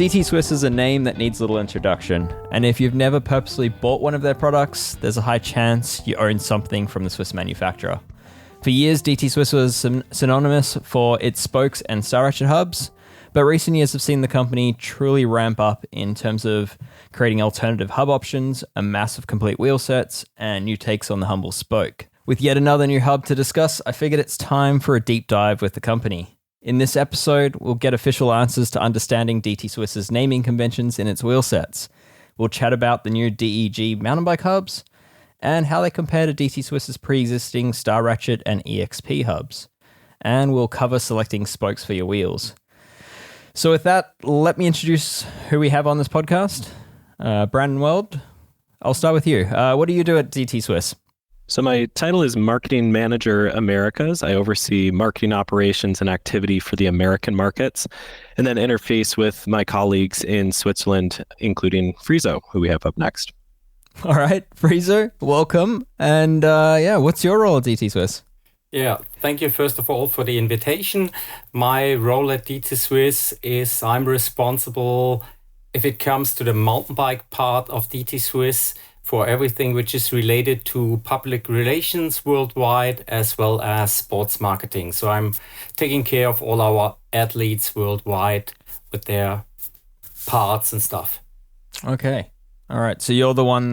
DT Swiss is a name that needs little introduction, and if you've never purposely bought one of their products, there's a high chance you own something from the Swiss manufacturer. For years, DT Swiss was synonymous for its spokes and Star Ratchet hubs, but recent years have seen the company truly ramp up in terms of creating alternative hub options, a massive complete wheel sets, and new takes on the humble spoke. With yet another new hub to discuss, I figured it's time for a deep dive with the company. In this episode, we'll get official answers to understanding DT Swiss's naming conventions in its wheel sets. We'll chat about the new DEG mountain bike hubs and how they compare to DT Swiss's pre-existing Star Ratchet and EXP hubs. And we'll cover selecting spokes for your wheels. So with that, let me introduce who we have on this podcast. Brandon Wold, I'll start with you. What do you do at DT Swiss? So my title is Marketing Manager Americas. I oversee marketing operations and activity for the American markets, and then interface with my colleagues in Switzerland, including Friso, who we have up next. All right, Friso, welcome. And what's your role at DT Swiss? Yeah, thank you first of all for the invitation. My role at DT Swiss is I'm responsible, if it comes to the mountain bike part of DT Swiss, for everything which is related to public relations worldwide, as well as sports marketing. So I'm taking care of all our athletes worldwide with their parts and stuff. Okay. All right. So you're the one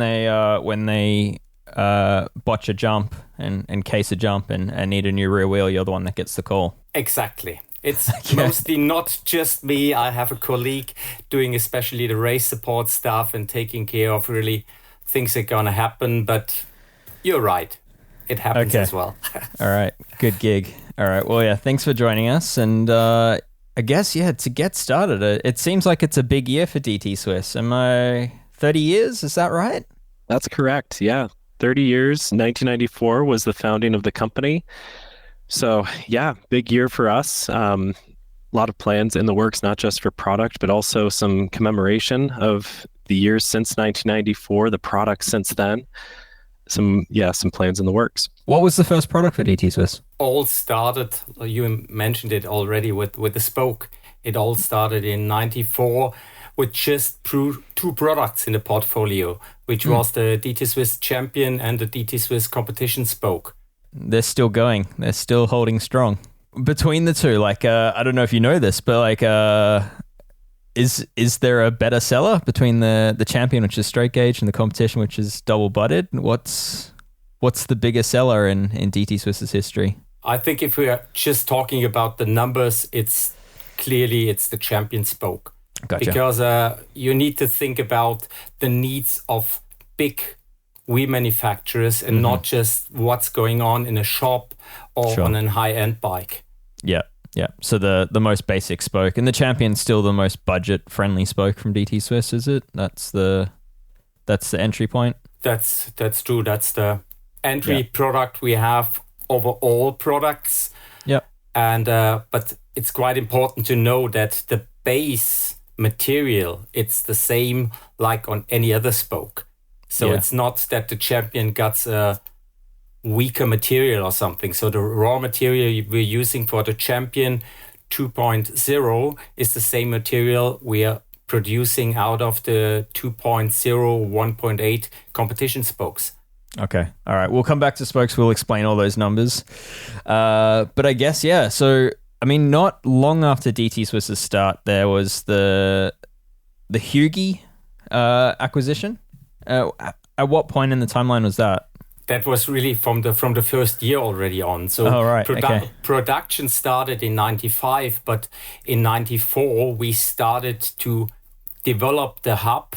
when they botch a jump and case a jump and need a new rear wheel, you're the one that gets the call. Exactly. It's mostly not just me. I have a colleague doing especially the race support stuff and taking care of really things are going to happen, but you're right. It happens as well. All right. Good gig. All right. Well, yeah, thanks for joining us. And I guess, to get started, it seems like it's a big year for DT Swiss. Am I 30 years? Is that right? That's correct. Yeah. 30 years. 1994 was the founding of the company. So yeah, big year for us. A lot of plans in the works, not just for product, but also some commemoration of the years since 1994, the products since then. Some plans in the works. What was the first product for DT Swiss? All started, you mentioned it already, with the spoke. It all started in 94 with just two products in the portfolio, which was the DT Swiss Champion and the DT Swiss Competition spoke. They're still going. They're still holding strong. Between the two, I don't know if you know this, but is there a better seller between the Champion, which is straight gauge, and the Competition, which is double butted? What's the bigger seller in DT Swiss's history? I think if we are just talking about the numbers, it's the Champion spoke. Gotcha. Because you need to think about the needs of big wheel manufacturers and not just what's going on in a shop or on a high-end bike. Yeah. Yeah, so the most basic spoke, and the Champion's still the most budget-friendly spoke from DT Swiss, is it? That's the entry point? That's true. That's the entry product we have over all products. Yeah. And but it's quite important to know that the base material, it's the same like on any other spoke. So it's not that the Champion got a weaker material or something. So the raw material we're using for the Champion 2.0 is the same material we are producing out of the 2.0, 1.8 competition spokes. Okay. All right. We'll come back to spokes. We'll explain all those numbers. But I guess, so, not long after DT Swiss's start, there was the Hugi acquisition. At what point in the timeline was that? That was really from the first year already on. So production started in 95, but in 94 we started to develop the hub,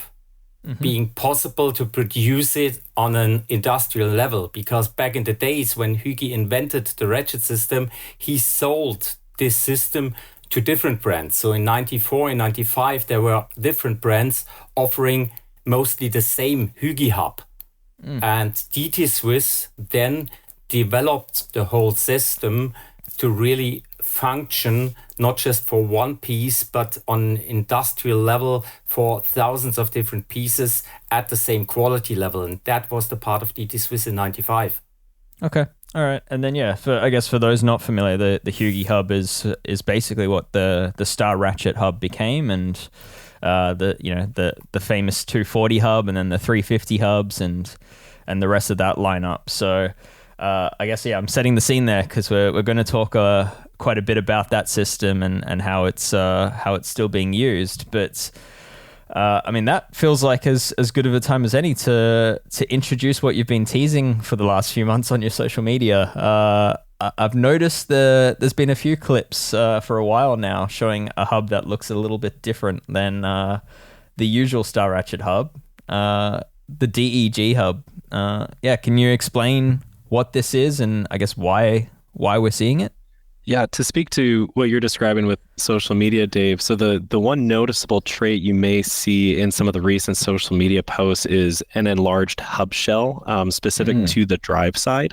being possible to produce it on an industrial level. Because back in the days when Hugi invented the Ratchet system, he sold this system to different brands. So in 94 and 95 there were different brands offering mostly the same Hugi hub. And DT Swiss then developed the whole system to really function not just for one piece, but on industrial level for thousands of different pieces at the same quality level. And that was the part of DT Swiss in 95. Okay. All right. And then, for those not familiar, the Hugi hub is basically what the Star Ratchet hub became. And the famous 240 hub and then the 350 hubs and the rest of that lineup. So I guess I'm setting the scene there because we're going to talk quite a bit about that system and how it's still being used. But that feels like as good of a time as any to introduce what you've been teasing for the last few months on your social media. I've noticed there's been a few clips for a while now showing a hub that looks a little bit different than the usual Star Ratchet hub, the DEG hub. Can you explain what this is and I guess why we're seeing it? Yeah, to speak to what you're describing with social media, Dave, so the one noticeable trait you may see in some of the recent social media posts is an enlarged hub shell specific to the drive side.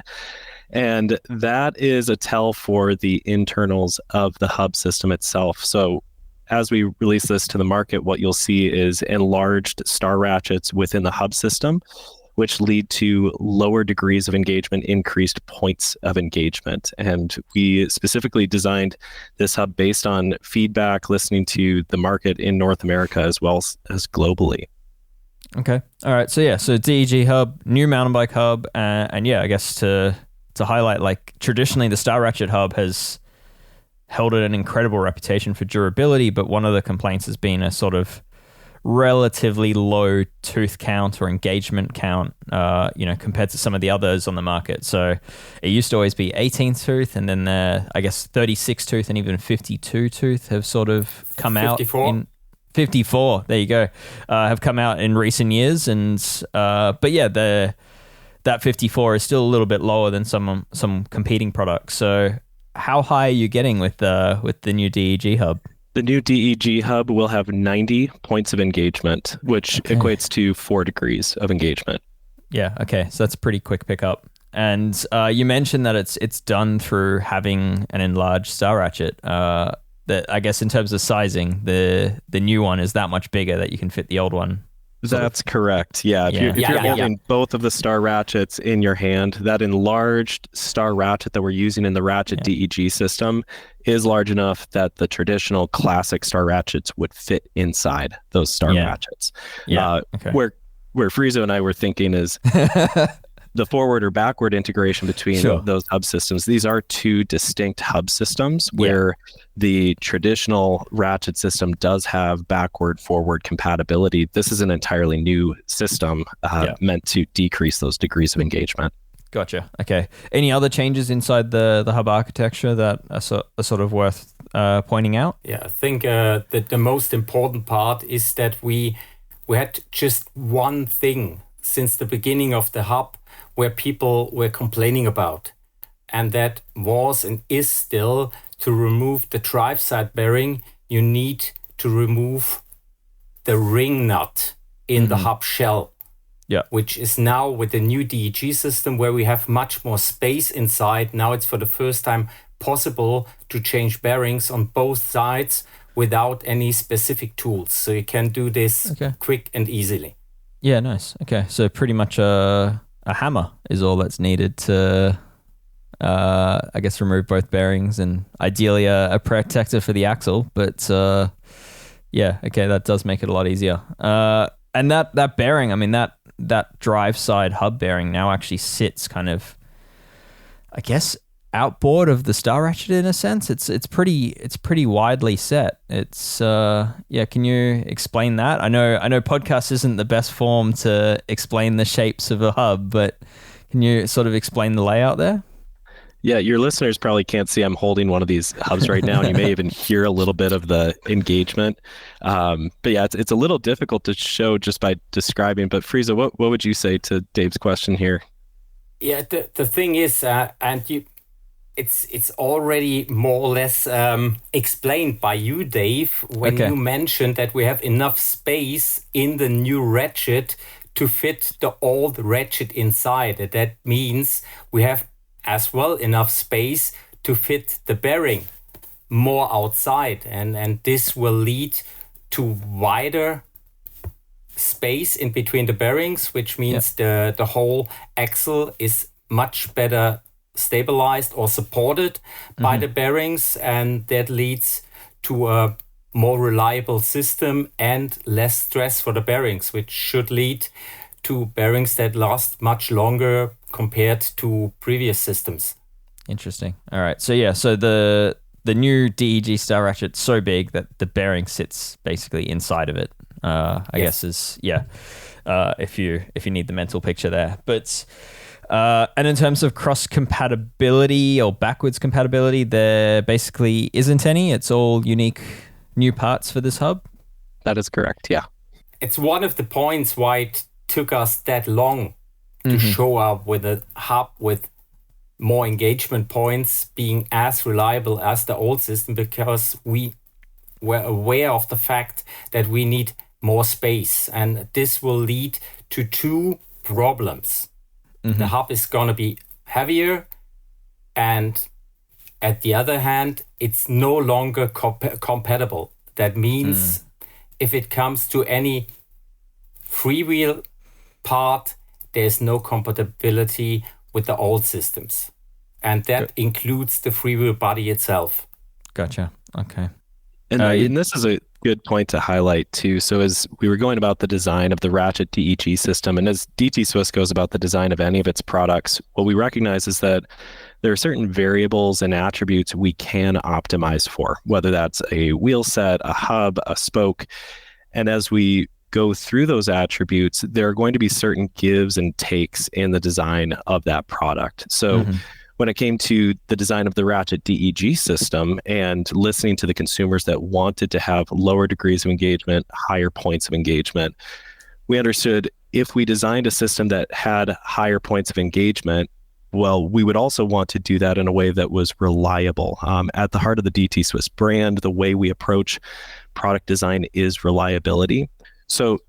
And that is a tell for the internals of the hub system itself. So as we release this to the market, what you'll see is enlarged Star Ratchets within the hub system, which lead to lower degrees of engagement, increased points of engagement. And we specifically designed this hub based on feedback, listening to the market in North America as well as globally. Okay. All right. So DEG hub, new mountain bike hub. And I guess to highlight, like traditionally the Star Ratchet hub has held an incredible reputation for durability, but one of the complaints has been a sort of relatively low tooth count or engagement count, compared to some of the others on the market. So it used to always be 18 tooth, and then I guess 36 tooth and even 52 tooth have sort of come 54. out in 54. There you go. Have come out in recent years, and that 54 is still a little bit lower than some competing products. So how high are you getting with the new DEG hub? The new DEG hub will have 90 points of engagement, which equates to 4 degrees of engagement. Yeah, okay. So that's a pretty quick pickup. And you mentioned that it's done through having an enlarged Star Ratchet. That I guess in terms of sizing, the new one is that much bigger that you can fit the old one. That's correct. Yeah. If you're holding both of the Star Ratchets in your hand, that enlarged Star Ratchet that we're using in the Ratchet DEG system is large enough that the traditional classic Star Ratchets would fit inside those Star Ratchets. Yeah. Where Friso and I were thinking is the forward or backward integration between those hub systems. These are two distinct hub systems where the traditional Ratchet system does have backward-forward compatibility. This is an entirely new system meant to decrease those degrees of engagement. Gotcha. Okay. Any other changes inside the hub architecture that are sort of worth pointing out? Yeah, I think that the most important part is that we had just one thing since the beginning of the hub where people were complaining about, and that was and is still to remove the drive side bearing. You need to remove the ring nut in the hub shell, which is now with the new DEG system where we have much more space inside. Now it's for the first time possible to change bearings on both sides without any specific tools. So you can do this quick and easily. Yeah, nice. Okay, so pretty much a hammer is all that's needed to, I guess, remove both bearings and ideally a protector for the axle. But that does make it a lot easier. And that bearing, I mean, that drive side hub bearing now actually sits kind of, I guess, outboard of the Star Ratchet in a sense. It's pretty widely set. It's can you explain that? I know podcast isn't the best form to explain the shapes of a hub, but can you sort of explain the layout there? Yeah, your listeners probably can't see I'm holding one of these hubs right now, and you may even hear a little bit of the engagement. But yeah, it's a little difficult to show just by describing. But Friso, what would you say to Dave's question here? Yeah, the thing is, it's already more or less explained by you, Dave, when you mentioned that we have enough space in the new Ratchet to fit the old Ratchet inside. That means we have as well enough space to fit the bearing more outside, and this will lead to wider space in between the bearings, which means the whole axle is much better stabilized or supported by the bearings, and that leads to a more reliable system and less stress for the bearings, which should lead to bearings that last much longer compared to previous systems. Interesting. All right. So yeah, so the new DEG Star Ratchet's so big that the bearing sits basically inside of it. I guess is if you need the mental picture there. But and in terms of cross compatibility or backwards compatibility, there basically isn't any. It's all unique new parts for this hub. That is correct. Yeah. It's one of the points why it took us that long to show up with a hub with more engagement points being as reliable as the old system, because we were aware of the fact that we need more space, and this will lead to two problems. The hub is going to be heavier, and at the other hand, it's no longer compatible. That means if it comes to any freewheel part, there's no compatibility with the old systems. And that includes the freewheel body itself. Gotcha. Okay. And this is a good point to highlight too. So as we were going about the design of the Ratchet DEG system, and as DT Swiss goes about the design of any of its products, what we recognize is that there are certain variables and attributes we can optimize for, whether that's a wheel set, a hub, a spoke. And as we go through those attributes, there are going to be certain gives and takes in the design of that product. So when it came to the design of the Ratchet DEG system and listening to the consumers that wanted to have lower degrees of engagement, higher points of engagement, we understood if we designed a system that had higher points of engagement, well, we would also want to do that in a way that was reliable. At the heart of the DT Swiss brand, the way we approach product design is reliability. So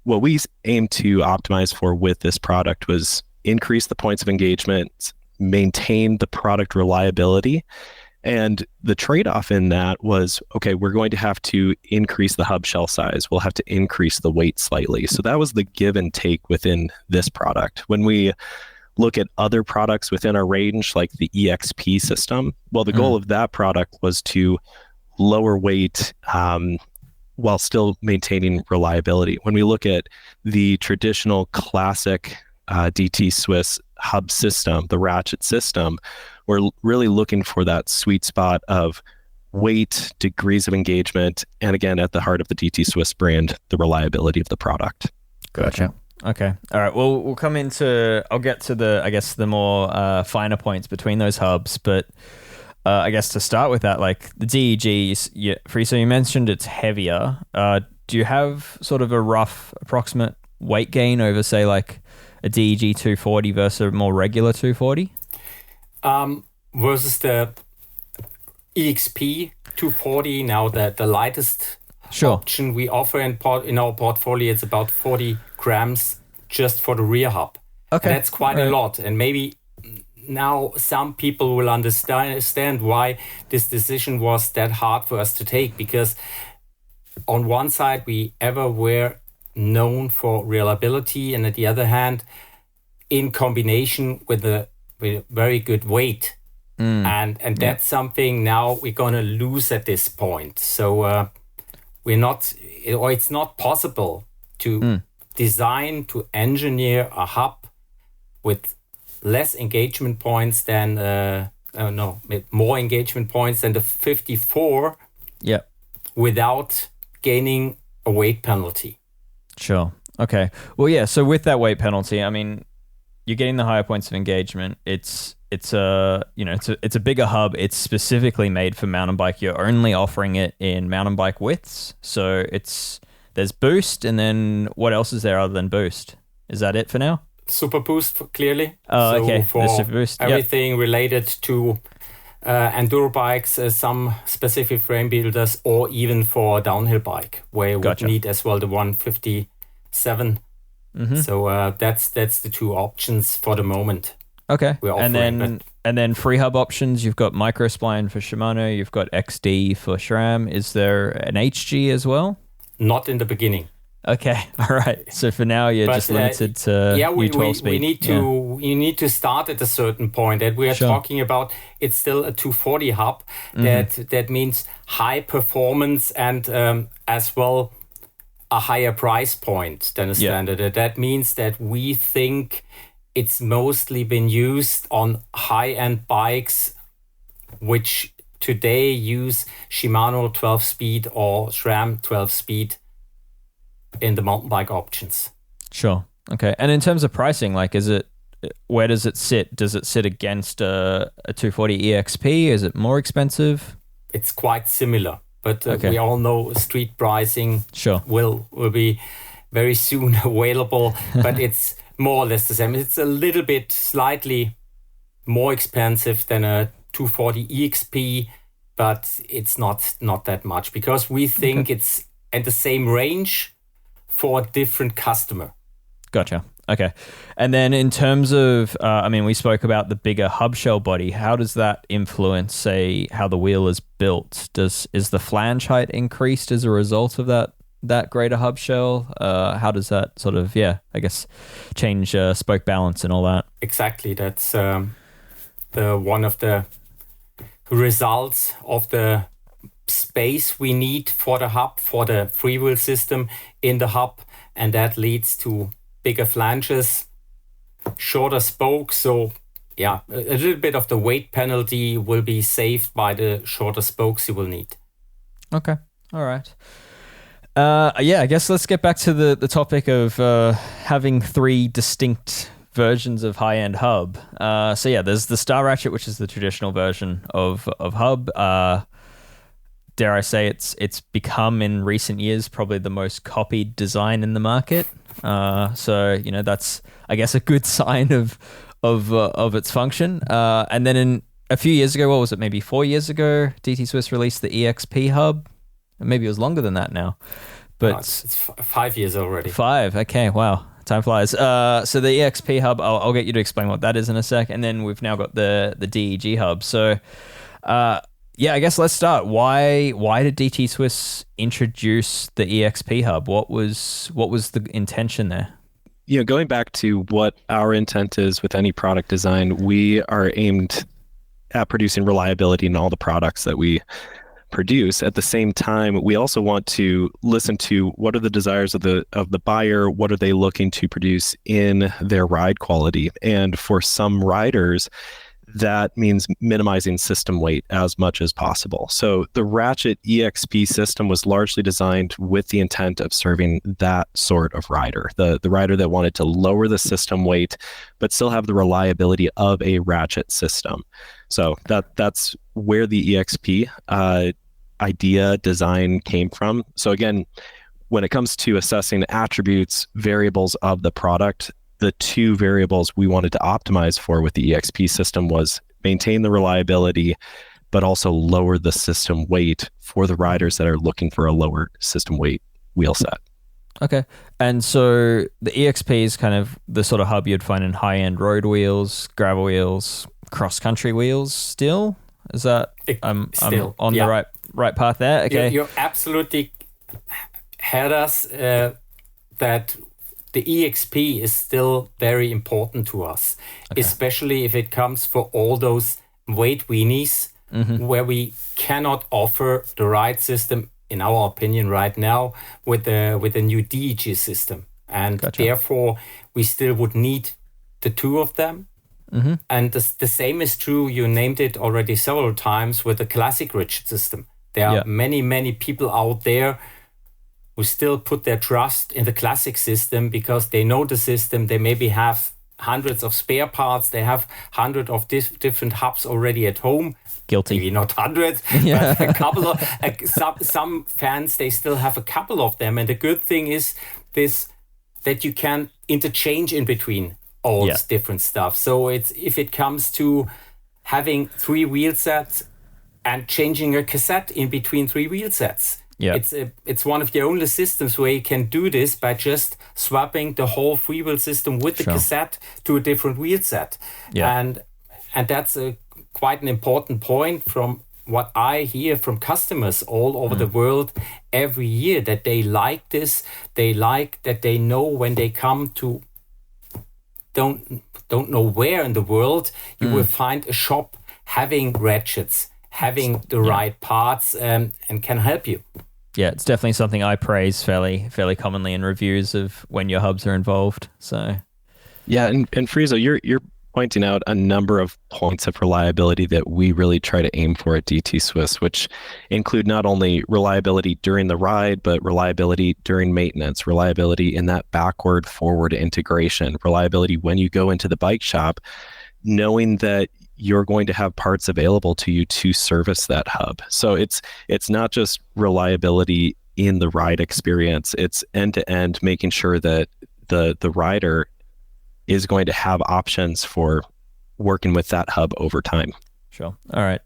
what we aim to optimize for with this product was increase the points of engagement, maintain the product reliability. And the trade-off in that was, okay, we're going to have to increase the hub shell size. We'll have to increase the weight slightly. So that was the give and take within this product. When we look at other products within our range, like the EXP system, well, the goal of that product was to lower weight while still maintaining reliability. When we look at the traditional classic DT Swiss hub system, the Ratchet system, we're really looking for that sweet spot of weight, degrees of engagement, and again, at the heart of the DT Swiss brand, the reliability of the product. Gotcha. Okay. All right. Well, I'll get to the more finer points between those hubs, but I guess to start with that, like the DEG, Friso, you mentioned it's heavier. Do you have sort of a rough approximate weight gain over, say, like a DEG 240 versus a more regular 240? Versus the EXP 240, now the lightest option we offer in our portfolio, it's about 40 grams just for the rear hub. Okay. And that's quite a lot. And maybe now some people will understand why this decision was that hard for us to take, because on one side we were known for reliability, and at the other hand, in combination with a very good weight. And that's something now we're going to lose at this point. So it's not possible to design, to engineer a hub with less engagement points than more engagement points than the 54 without gaining a weight penalty. Sure. Okay. Well, yeah. So with that weight penalty, I mean, you're getting the higher points of engagement. It's a bigger hub. It's specifically made for mountain bike. You're only offering it in mountain bike widths. So there's boost, and then what else is there other than boost? Is that it for now? Super boost, clearly. Okay. For super boost. everything related to enduro bikes, some specific frame builders, or even for downhill bike, where you would need as well the 157. So that's the two options for the moment. Okay. And then free hub options, you've got microspline for Shimano, you've got XD for SRAM. Is there an HG as well? Not in the beginning. Okay, all right. So for now, you're just limited to U12 speed. You need to start at a certain point. And we are talking about, it's still a 240 hub. That means high performance and as well a higher price point than a standard. That means that we think it's mostly been used on high-end bikes, which today use Shimano 12-speed or SRAM 12-speed in the mountain bike options. Sure. Okay. And in terms of pricing, like, where does it sit? Does it sit against a 240 EXP? Is it more expensive? It's quite similar, but we all know street pricing will be very soon available, but it's more or less the same. It's a little bit slightly more expensive than a 240 EXP, but it's not that much because we think it's at the same range for a different customer. Gotcha. Okay. And then in terms of, we spoke about the bigger hub shell body. How does that influence, say, how the wheel is built? Is the flange height increased as a result of that greater hub shell? How does that sort of, change spoke balance and all that? Exactly. That's the one of the results of the space we need for the hub, for the freewheel system in the hub, and that leads to bigger flanges, shorter spokes. So a little bit of the weight penalty will be saved by the shorter spokes you will need. Okay. All right. I guess let's get back to the topic of having three distinct versions of high-end hub. There's the Star Ratchet, which is the traditional version of hub. Dare I say it's become in recent years probably the most copied design in the market. That's, I guess, a good sign of its function. And then in a few years ago, what was it? Maybe 4 years ago, DT Swiss released the EXP hub. Maybe it was longer than that now, but it's 5 years already. 5. Okay. Wow. Time flies. So the EXP hub, I'll get you to explain what that is in a sec. And then we've now got the DEG hub. So, I guess let's start. Why did DT Swiss introduce the EXP hub? What was the intention there? Going back to what our intent is with any product design, we are aimed at producing reliability in all the products that we produce. At the same time, we also want to listen to what are the desires of the buyer, what are they looking to produce in their ride quality. And for some riders, that means minimizing system weight as much as possible. So the Ratchet EXP system was largely designed with the intent of serving that sort of rider, the rider that wanted to lower the system weight, but still have the reliability of a Ratchet system. So that's where the EXP idea design came from. So again, when it comes to assessing attributes, variables of the product, the two variables we wanted to optimize for with the EXP system was maintain the reliability, but also lower the system weight for the riders that are looking for a lower system weight wheel set. Okay. And so the EXP is kind of the sort of hub you'd find in high-end road wheels, gravel wheels, cross-country wheels still? Is that I'm on the right path there? Okay. You absolutely had us that the EXP is still very important to us, especially if it comes for all those weight weenies where we cannot offer the ride system, in our opinion, right now with the new DEG system. And therefore, we still would need the two of them. And the same is true, you named it already several times, with the classic Ratchet system. There are many, many people out there who still put their trust in the classic system because they know the system. They maybe have hundreds of spare parts. They have hundreds of different hubs already at home. Guilty. Maybe not hundreds, but a couple of some fans, they still have a couple of them. And the good thing is that you can interchange in between all this different stuff. So if it comes to having 3 wheel sets and changing a cassette in between 3 wheel sets, it's one of the only systems where you can do this by just swapping the whole freewheel system with the cassette to a different wheel set. And that's quite an important point from what I hear from customers all over the world every year, that they like this. They like that they know when they come to don't know where in the world you will find a shop having ratchets, having the right parts, and can help you. Yeah, it's definitely something I praise fairly commonly in reviews of when your hubs are involved. So, yeah, and Friso, you're pointing out a number of points of reliability that we really try to aim for at DT Swiss, which include not only reliability during the ride, but reliability during maintenance, reliability in that backward forward integration, reliability when you go into the bike shop, knowing that you're going to have parts available to you to service that hub. So it's not just reliability in the ride experience, it's end to end, making sure that the rider is going to have options for working with that hub over time. Sure. All right.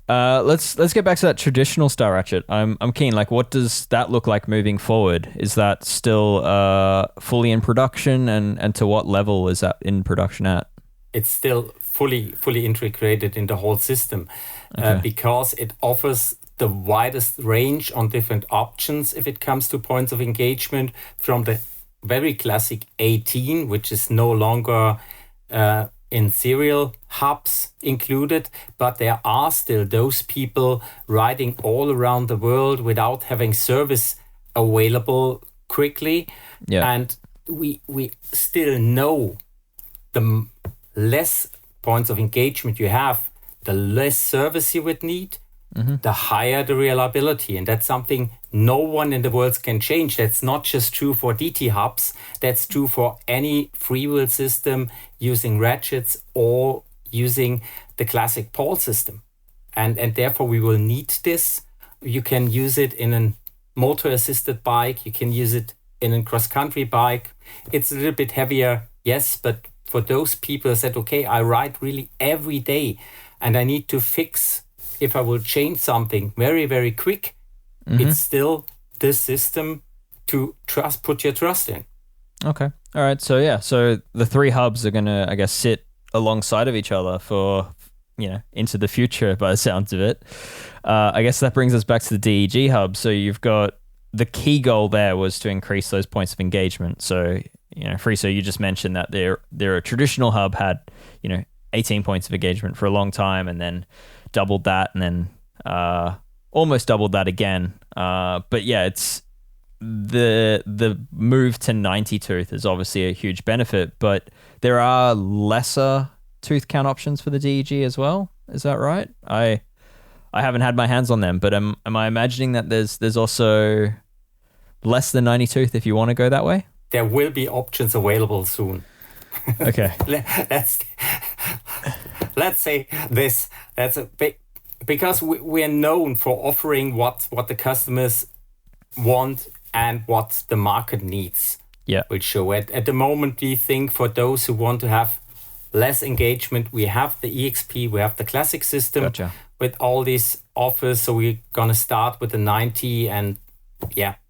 Let's get back to that traditional Star Ratchet. I'm keen. Like, what does that look like moving forward? Is that still fully in production, and to what level is that in production at? It's still fully integrated in the whole system, because it offers the widest range on different options if it comes to points of engagement, from the very classic 18, which is no longer in serial hubs included, but there are still those people riding all around the world without having service available quickly. Yeah. And we still know the less points of engagement you have, the less service you would need, the higher the reliability. And that's something no one in the world can change. That's not just true for DT hubs. That's true for any freewheel system using ratchets or using the classic pole system. And therefore we will need this. You can use it in a motor-assisted bike. You can use it in a cross-country bike. It's a little bit heavier, yes, but for those people who said, okay, I ride really every day and I need to fix if I will change something very, very quick, it's still this system to put your trust in. Okay. All right. So yeah, so the three hubs are going to, I guess, sit alongside of each other for, into the future by the sounds of it. I guess that brings us back to the DEG hub. So you've got the key goal there was to increase those points of engagement. So, Friso, you just mentioned that their traditional hub had, 18 points of engagement for a long time, and then doubled that, and then almost doubled that again. But yeah, it's the move to 90 tooth is obviously a huge benefit, but there are lesser tooth count options for the DEG as well. Is that right? I haven't had my hands on them, but am I imagining that there's also less than 90 tooth if you want to go that way? There will be options available soon. Okay. Let's say this. That's a big, because we are known for offering what the customers want and what the market needs. Yeah. Which show at the moment, we think for those who want to have less engagement, we have the EXP, we have the classic system. Gotcha. With all these offers. So we're gonna start with the 90, and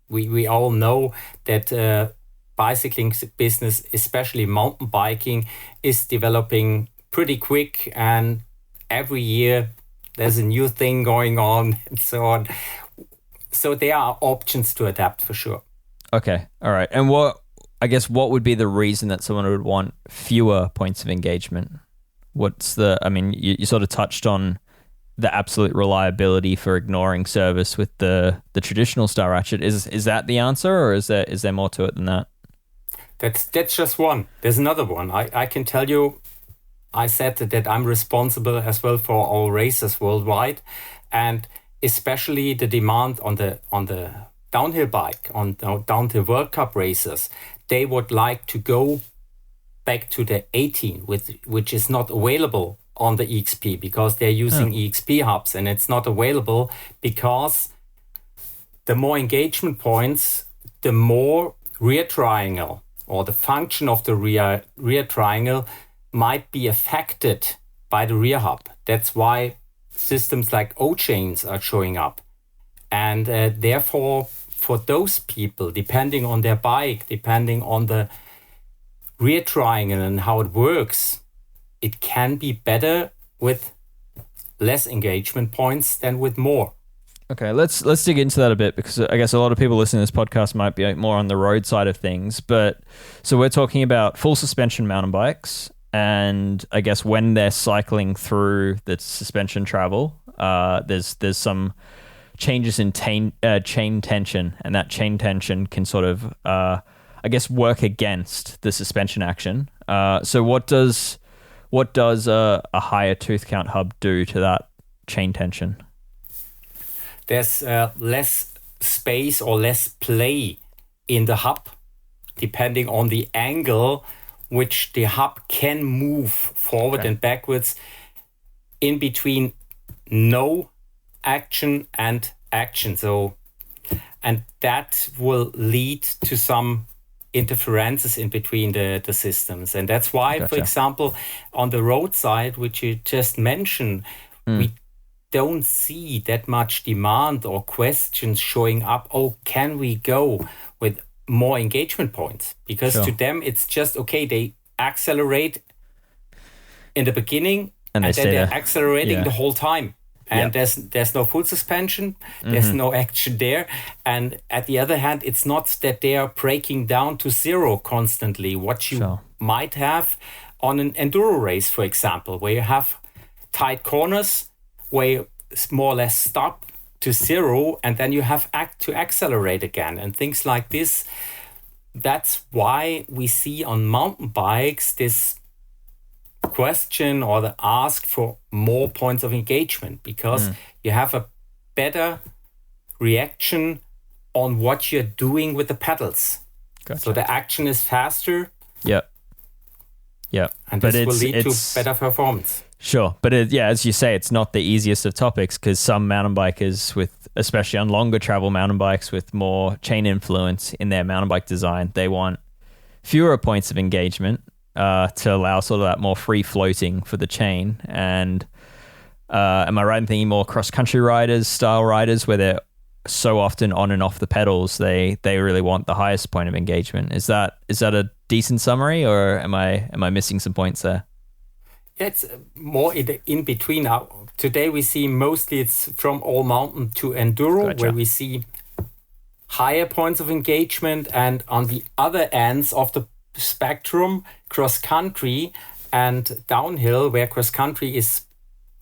we all know that bicycling business, especially mountain biking, is developing pretty quick, and every year there's a new thing going on and so on. So there are options to adapt for sure. Okay. All right. And what would be the reason that someone would want fewer points of engagement? You sort of touched on the absolute reliability for ignoring service with the traditional Star Ratchet. Is that the answer, or is there more to it than that? That's just one. There's another one. I can tell you, I said that I'm responsible as well for our racers worldwide, and especially the demand on the downhill bike, on downhill World Cup racers. They would like to go back to the 18, which is not available on the EXP because they're using EXP hubs, and it's not available because the more engagement points, the more rear triangle or the function of the rear triangle might be affected by the rear hub. That's why systems like O-chains are showing up. And therefore, for those people, depending on their bike, depending on the rear triangle and how it works, it can be better with less engagement points than with more. Okay, let's dig into that a bit, because I guess a lot of people listening to this podcast might be more on the road side of things. But so we're talking about full suspension mountain bikes, and I guess when they're cycling through the suspension travel, there's some changes in chain tension, and that chain tension can sort of I guess work against the suspension action. So what does a higher tooth count hub do to that chain tension? There's less space or less play in the hub, depending on the angle which the hub can move forward and backwards in between no action and action. So, and that will lead to some interferences in between the systems. And that's why, for example, on the road side, which you just mentioned, we don't see that much demand or questions showing up. Oh, can we go with more engagement points? Because to them, it's just, okay, they accelerate in the beginning and then they're accelerating the whole time. And there's no full suspension, there's no action there. And at the other hand, it's not that they are breaking down to zero constantly, what you might have on an enduro race, for example, where you have tight corners, where you more or less stop to zero, and then you have to accelerate again and things like this. That's why we see on mountain bikes this question or the ask for more points of engagement, because you have a better reaction on what you're doing with the pedals. So the action is faster. And this will lead to better performance. Sure. But as you say, it's not the easiest of topics, because some mountain bikers, especially on longer travel mountain bikes with more chain influence in their mountain bike design, they want fewer points of engagement to allow sort of that more free floating for the chain. And am I right in thinking more cross-country riders, style riders, where they're so often on and off the pedals, they really want the highest point of engagement? Is that a decent summary, or am I missing some points there? Yeah, it's more in between. Today we see mostly it's from all mountain to enduro, where we see higher points of engagement, and on the other ends of the spectrum, cross country and downhill, where cross country is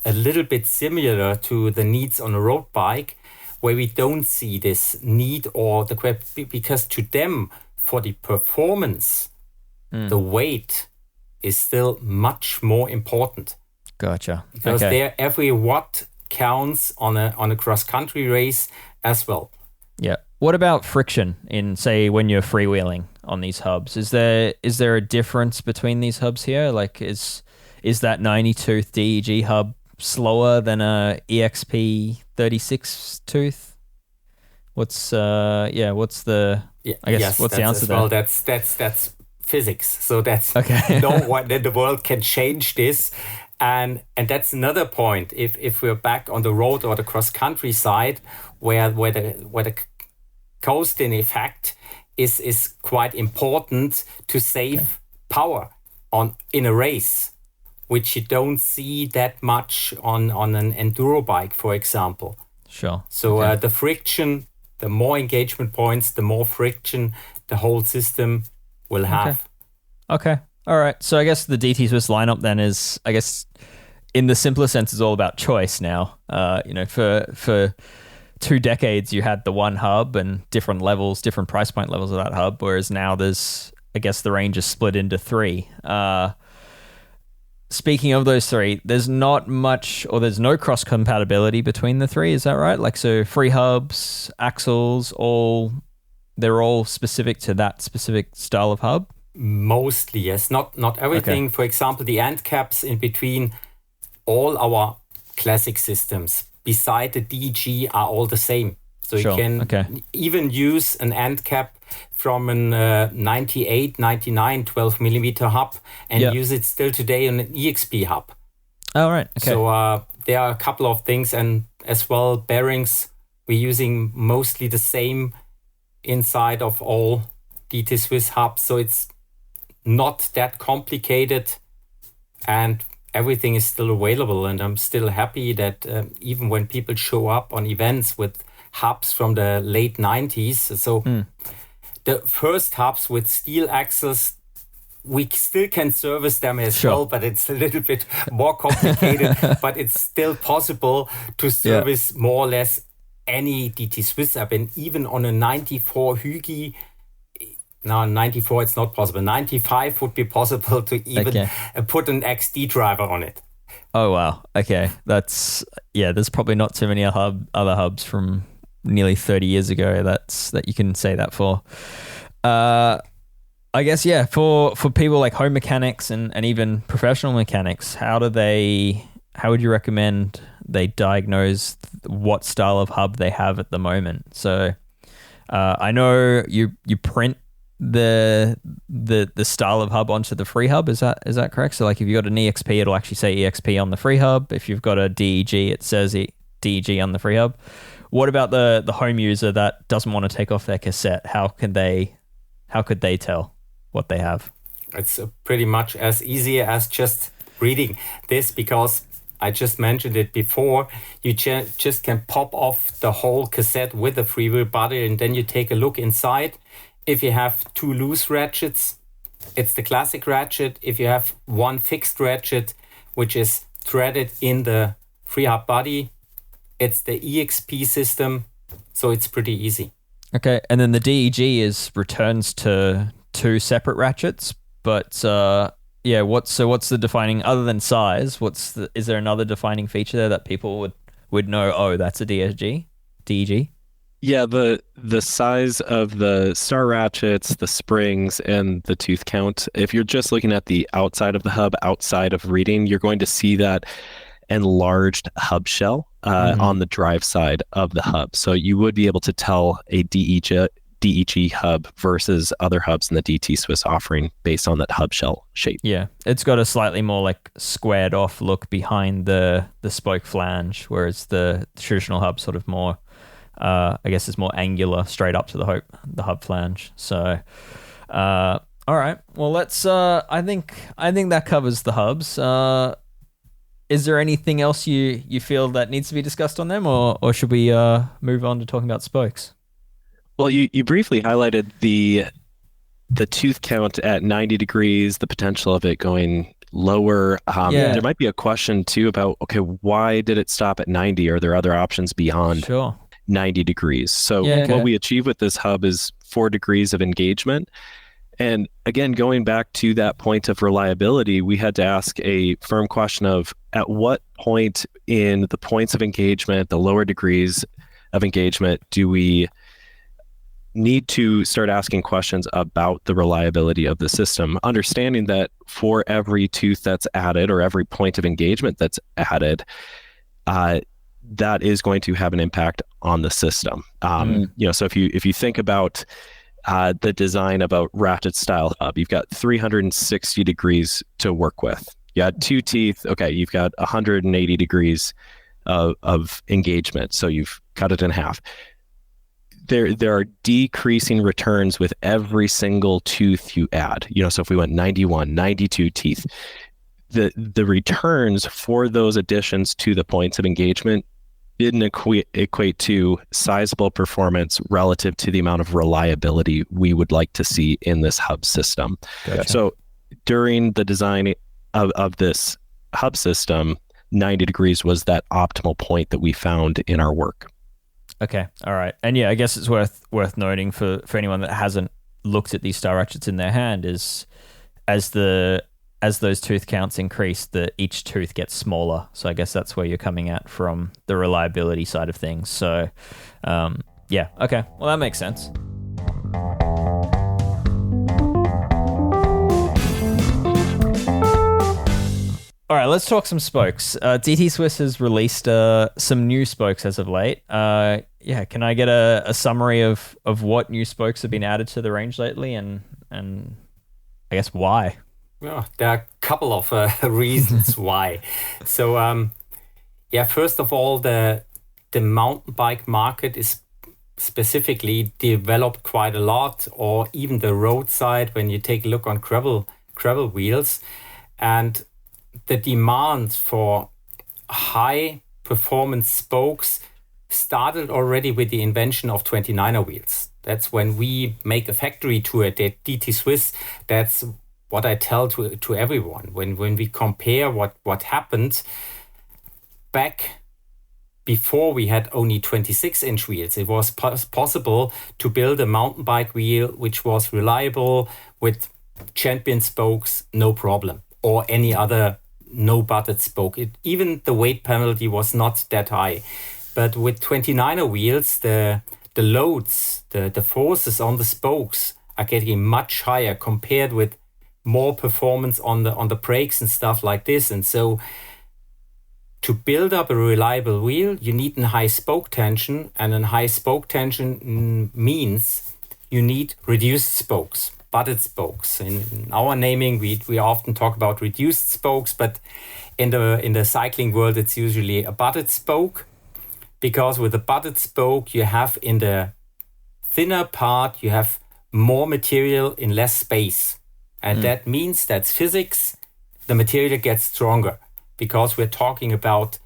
a little bit similar to the needs on a road bike, where we don't see this need or because to them, for the performance, the weight is still much more important. Gotcha. Because there every watt counts on a cross country race as well. Yeah. What about friction in, say, when you're freewheeling on these hubs? Is there a difference between these hubs here? Like, is that 90 tooth DEG hub slower than a EXP 36 tooth? What's the what's the answer there? Well, that's physics. So that's no one in the world can change this. And that's another point. If we're back on the road or the cross country side, where the coasting effect is quite important to save power in a race, which you don't see that much on an enduro bike, for example. Sure. So the friction, the more engagement points, the more friction the whole system will have. Okay. All right. So I guess the DT Swiss lineup then is, I guess, in the simpler sense, is all about choice now. For 2 decades, you had the one hub and different levels, different price point levels of that hub, whereas now there's, I guess, the range is split into 3. Speaking of those 3, there's not much, or there's no cross compatibility between the 3. Is that right? Like, so free hubs, axles, they're all specific to that specific style of hub? Mostly, yes. Not everything. For example, the end caps in between all our classic systems, beside the DG, are all the same. So you can even use an end cap from an 98, 99, 12 millimeter hub and use it still today on an EXP hub. Oh, right. Okay. So there are a couple of things, and as well, bearings, we're using mostly the same inside of all DT Swiss hubs. So it's not that complicated. And everything is still available, and I'm still happy that even when people show up on events with hubs from the late 90s, so the first hubs with steel axles, we still can service them as well, but it's a little bit more complicated, but it's still possible to service more or less any DT Swiss app. And even on a 94 Hügi, now 94 it's not possible, 95 would be possible to even put an XD driver on it. Oh wow, okay, that's there's probably not too many other hubs from nearly 30 years ago that you can say that for. I guess for people like home mechanics and even professional mechanics, how would you recommend they diagnose what style of hub they have at the moment? So I know you print the style of hub onto the free hub. Is that correct? So like if you've got an EXP, it'll actually say EXP on the free hub. If you've got a DEG, it says DEG on the free hub. What about the home user that doesn't want to take off their cassette? How could they tell what they have? It's pretty much as easy as just reading this, because I just mentioned it before. You just can pop off the whole cassette with the freewheel body, and then you take a look inside. If you have two loose ratchets, it's the classic ratchet. If you have one fixed ratchet, which is threaded in the free hub body, it's the EXP system. So it's pretty easy. Okay, and then the DEG returns to two separate ratchets, but what's the defining, other than size? Is there another defining feature there that people would know? Oh, that's a DEG. Yeah, the size of the Star Ratchets, the springs, and the tooth count. If you're just looking at the outside of the hub, outside of reading, you're going to see that enlarged hub shell on the drive side of the hub. So you would be able to tell a DEG hub versus other hubs in the DT Swiss offering based on that hub shell shape. Yeah, it's got a slightly more like squared off look behind the spoke flange, whereas the traditional hub sort of more, I guess, is more angular straight up to the hub flange. So, all right, well, let's. I think that covers the hubs. Is there anything else you feel that needs to be discussed on them, or should we move on to talking about spokes? Well, you briefly highlighted the tooth count at 90 degrees, the potential of it going lower. There might be a question too about, okay, why did it stop at 90? Are there other options beyond 90 degrees? So what we achieve with this hub is 4 degrees of engagement. And again, going back to that point of reliability, we had to ask a firm question of at what point in the points of engagement, the lower degrees of engagement, do we need to start asking questions about the reliability of the system, understanding that for every tooth that's added or every point of engagement that's added, that is going to have an impact on the system. So if you think about the design of a ratchet style hub, you've got 360 degrees to work with. You had 2 teeth. Okay, you've got 180 degrees of engagement. So you've cut it in half. There are decreasing returns with every single tooth you add. So if we went 91, 92 teeth, the returns for those additions to the points of engagement didn't equate to sizable performance relative to the amount of reliability we would like to see in this hub system. Gotcha. So during the design of this hub system, 90 degrees was that optimal point that we found in our work. Okay, all right. And I guess it's worth noting for anyone that hasn't looked at these Star Ratchets in their hand is as those tooth counts increase, each tooth gets smaller. So I guess that's where you're coming at from the reliability side of things. So okay. Well, that makes sense. All right, let's talk some spokes. DT Swiss has released some new spokes as of late. Can I get a summary of what new spokes have been added to the range lately, and I guess why? Well, there are a couple of reasons why. So, first of all, the mountain bike market is specifically developed quite a lot, or even the roadside when you take a look on gravel wheels, and the demand for high performance spokes started already with the invention of 29er wheels. That's when we make a factory tour at DT Swiss. That's what I tell to everyone. When we compare what happened back before we had only 26-inch wheels, it was possible to build a mountain bike wheel which was reliable with champion spokes, no problem, or any other no-butted spoke. Even the weight penalty was not that high. But with 29er wheels, the loads, the forces on the spokes are getting much higher compared with more performance on the brakes and stuff like this. And so to build up a reliable wheel, you need a high spoke tension, and a high spoke tension means you need reduced spokes, butted spokes. In our naming, we often talk about reduced spokes, but in the cycling world, it's usually a butted spoke, because with a butted spoke, you have in the thinner part, you have more material in less space. And that means that's physics. The material gets stronger, because we're talking about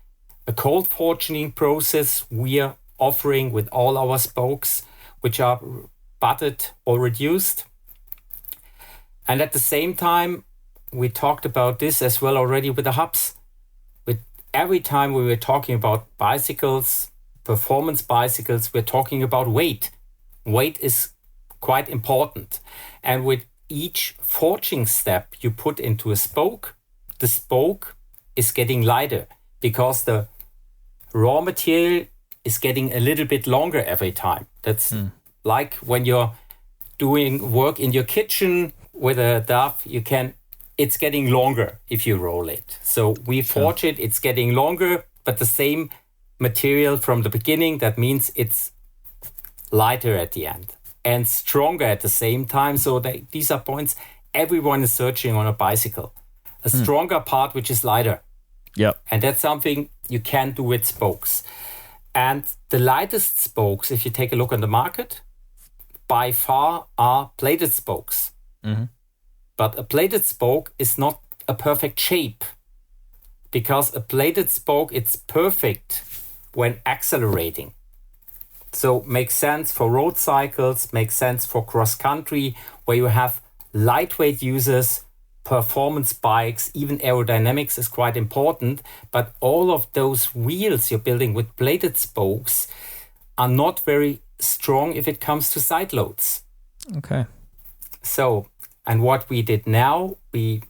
a cold forging process we are offering with all our spokes, which are butted or reduced. And at the same time, we talked about this as well already with the hubs. With every time we were talking about bicycles, performance bicycles, we're talking about weight. Weight is quite important. And with each forging step you put into a spoke, the spoke is getting lighter, because the raw material is getting a little bit longer every time. That's like when you're doing work in your kitchen with a dove, it's getting longer if you roll it. So we forge it, it's getting longer, but the same material from the beginning. That means it's lighter at the end and stronger at the same time. So these are points everyone is searching on a bicycle. A stronger part which is lighter. Yep. And that's something you can do with spokes. And the lightest spokes, if you take a look on the market, by far are plated spokes. Mm-hmm. But a plated spoke is not a perfect shape, because a plated spoke, it's perfect when accelerating. So makes sense for road cycles, makes sense for cross country, where you have lightweight users, performance bikes, even aerodynamics is quite important. But all of those wheels you're building with plated spokes are not very strong if it comes to side loads. Okay. So, and what we did now, we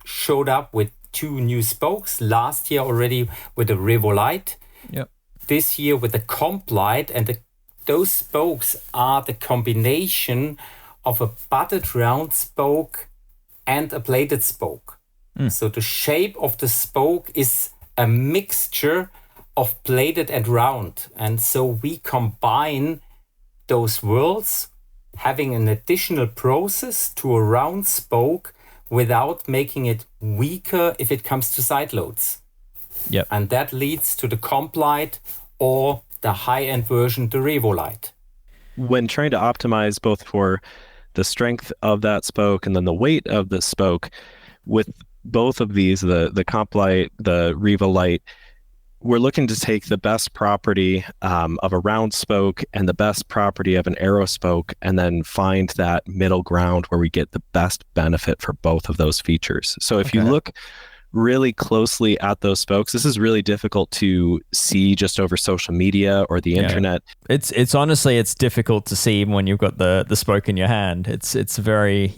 showed up with 2 new spokes. Last year already with the Revolite. Yep. This year with the Complite, and those spokes are the combination of a butted round spoke and a plated spoke. So the shape of the spoke is a mixture of plated and round. And so we combine those worlds, having an additional process to a round spoke without making it weaker if it comes to side loads. Yep. And that leads to the Complite or the high-end version, the Revolite. When trying to optimize both for the strength of that spoke and then the weight of the spoke, with both of these, the Complite, the Revolite, we're looking to take the best property of a round spoke and the best property of an aero spoke, and then find that middle ground where we get the best benefit for both of those features. So if you look really closely at those spokes, this is really difficult to see just over social media or the internet. It's honestly, it's difficult to see even when you've got the spoke in your hand. It's a very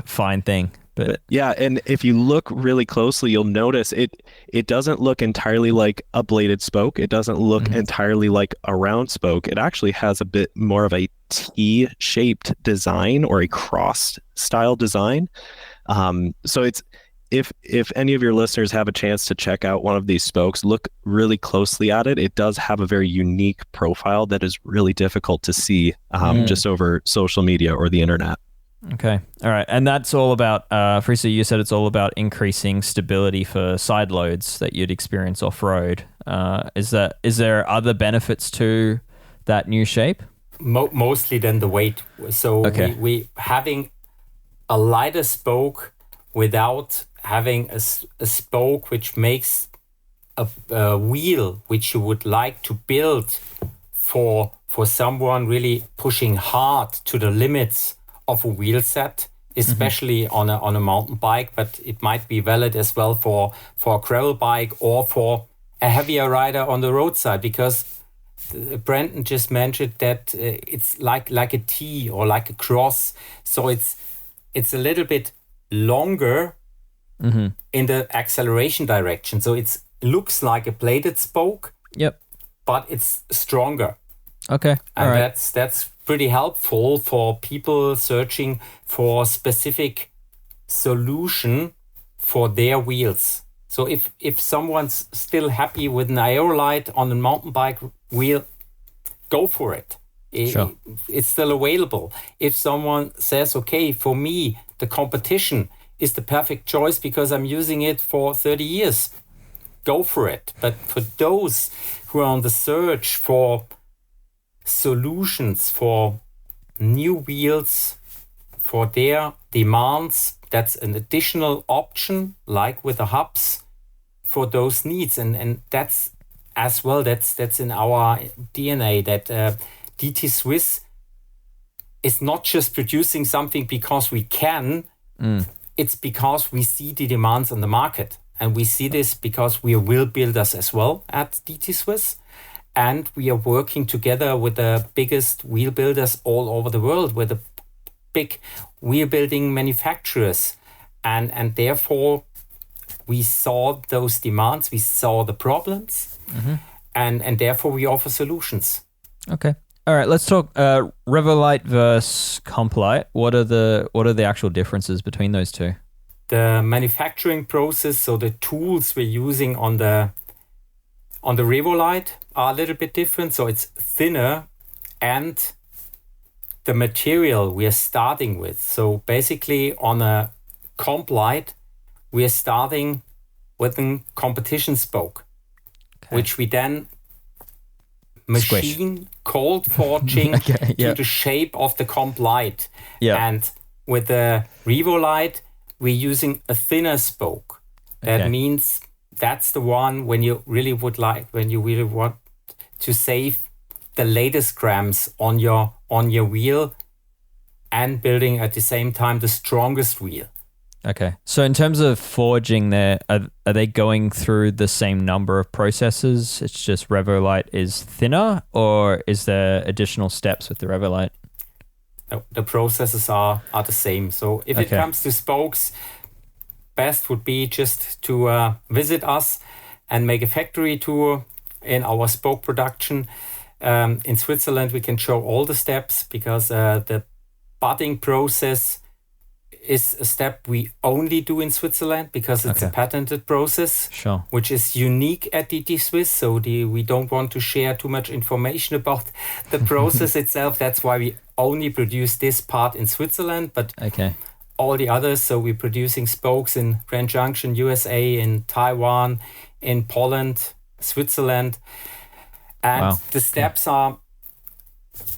fine thing. But yeah, and if you look really closely, you'll notice it doesn't look entirely like a bladed spoke. It doesn't look entirely like a round spoke. It actually has a bit more of a T-shaped design or a cross style design. So it's, if any of your listeners have a chance to check out one of these spokes, look really closely at it. It does have a very unique profile that is really difficult to see just over social media or the internet. Okay. All right. And that's all about, Friso, you said it's all about increasing stability for side loads that you'd experience off-road. Is there other benefits to that new shape? Mostly then the weight. So we having a lighter spoke without having a spoke which makes a wheel which you would like to build for someone really pushing hard to the limits of a wheel set, especially on a mountain bike, but it might be valid as well for a gravel bike or for a heavier rider on the roadside, because Brandon just mentioned that it's like a T or like a cross, so it's a little bit longer in the acceleration direction, so it looks like a bladed spoke. Yep. But it's stronger. Okay. And that's pretty helpful for people searching for specific solution for their wheels. So if someone's still happy with an Aerolite on a mountain bike wheel, go for it. Sure. It's still available. If someone says, okay, for me, the competition is the perfect choice because I'm using it for 30 years, go for it. But for those who are on the search for solutions for new wheels for their demands, that's an additional option, like with the hubs, for those needs. And that's as well, that's in our DNA, that DT Swiss is not just producing something because we can, it's because we see the demands on the market. And we see this because we are wheel builders as well at DT Swiss. And we are working together with the biggest wheel builders all over the world, with the big wheel building manufacturers. And therefore, we saw those demands, we saw the problems, and therefore we offer solutions. Okay. All right, let's talk Revolite versus Complite. What are the actual differences between those two? The manufacturing process, so the tools we're using on the Revolite are a little bit different. So it's thinner, and the material we are starting with. So basically on a Complite, we are starting with a competition spoke, which we then machine cold forging to the shape of the Complite. And with the Revolite, we're using a thinner spoke. That means that's the one when you really want to save the latest grams on your wheel and building at the same time the strongest wheel. Okay. So in terms of forging there, are they going through the same number of processes? It's just Revolite is thinner, or is there additional steps with the Revolite? No, the processes are the same. So if it comes to spokes, best would be just to visit us and make a factory tour in our spoke production. In Switzerland, we can show all the steps because the budding process is a step we only do in Switzerland because it's a patented process, which is unique at DT Swiss. So we don't want to share too much information about the process itself. That's why we only produce this part in Switzerland, but all the others. So we're producing spokes in Grand Junction, USA, in Taiwan, in Poland, Switzerland. And the steps are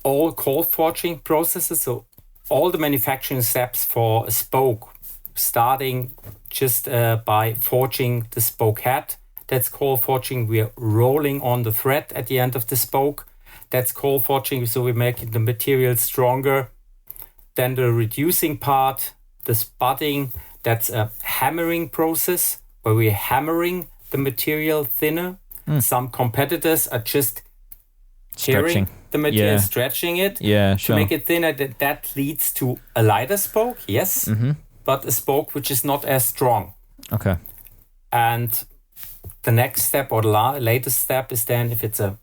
all cold forging processes. So all the manufacturing steps for a spoke, starting just by forging the spoke head. That's cold forging. We are rolling on the thread at the end of the spoke. That's cold forging. So we're making the material stronger. Then the reducing part, the spudding, that's a hammering process where we're hammering the material thinner. Some competitors are just tearing the material, stretching it to make it thinner. That leads to a lighter spoke, but a spoke which is not as strong. Okay. And the next step or the latest step is then if it's a